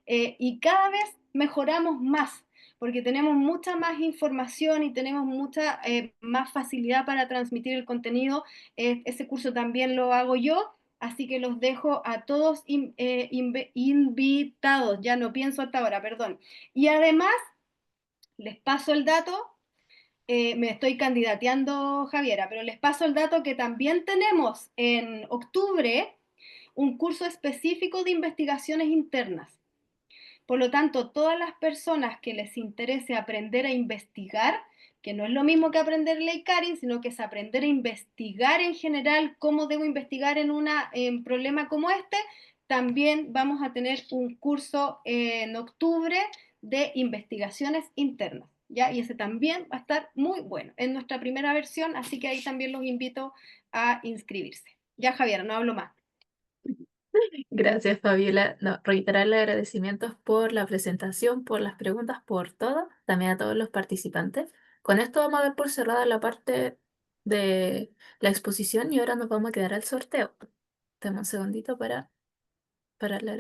Y cada vez mejoramos más, porque tenemos mucha más información y tenemos mucha más facilidad para transmitir el contenido. Ese curso también lo hago yo, así que los dejo a todos invitados, ya no pienso hasta ahora, perdón. Y además, les paso el dato. Me estoy candidateando, Javiera, pero les paso el dato que también tenemos en octubre un curso específico de investigaciones internas. Por lo tanto, todas las personas que les interese aprender a investigar, que no es lo mismo que aprender ley Karin, sino que es aprender a investigar en general, cómo debo investigar en un problema como este, también vamos a tener un curso en octubre de investigaciones internas, ¿ya? Y ese también va a estar muy bueno. Es nuestra primera versión, así que ahí también los invito a inscribirse. Ya, Javier, no hablo más. Gracias, Fabiola. No, reiterarle agradecimientos por la presentación, por las preguntas, por todo, también a todos los participantes. Con esto vamos a dar por cerrada la parte de la exposición y ahora nos vamos a quedar al sorteo. Dame un segundito para la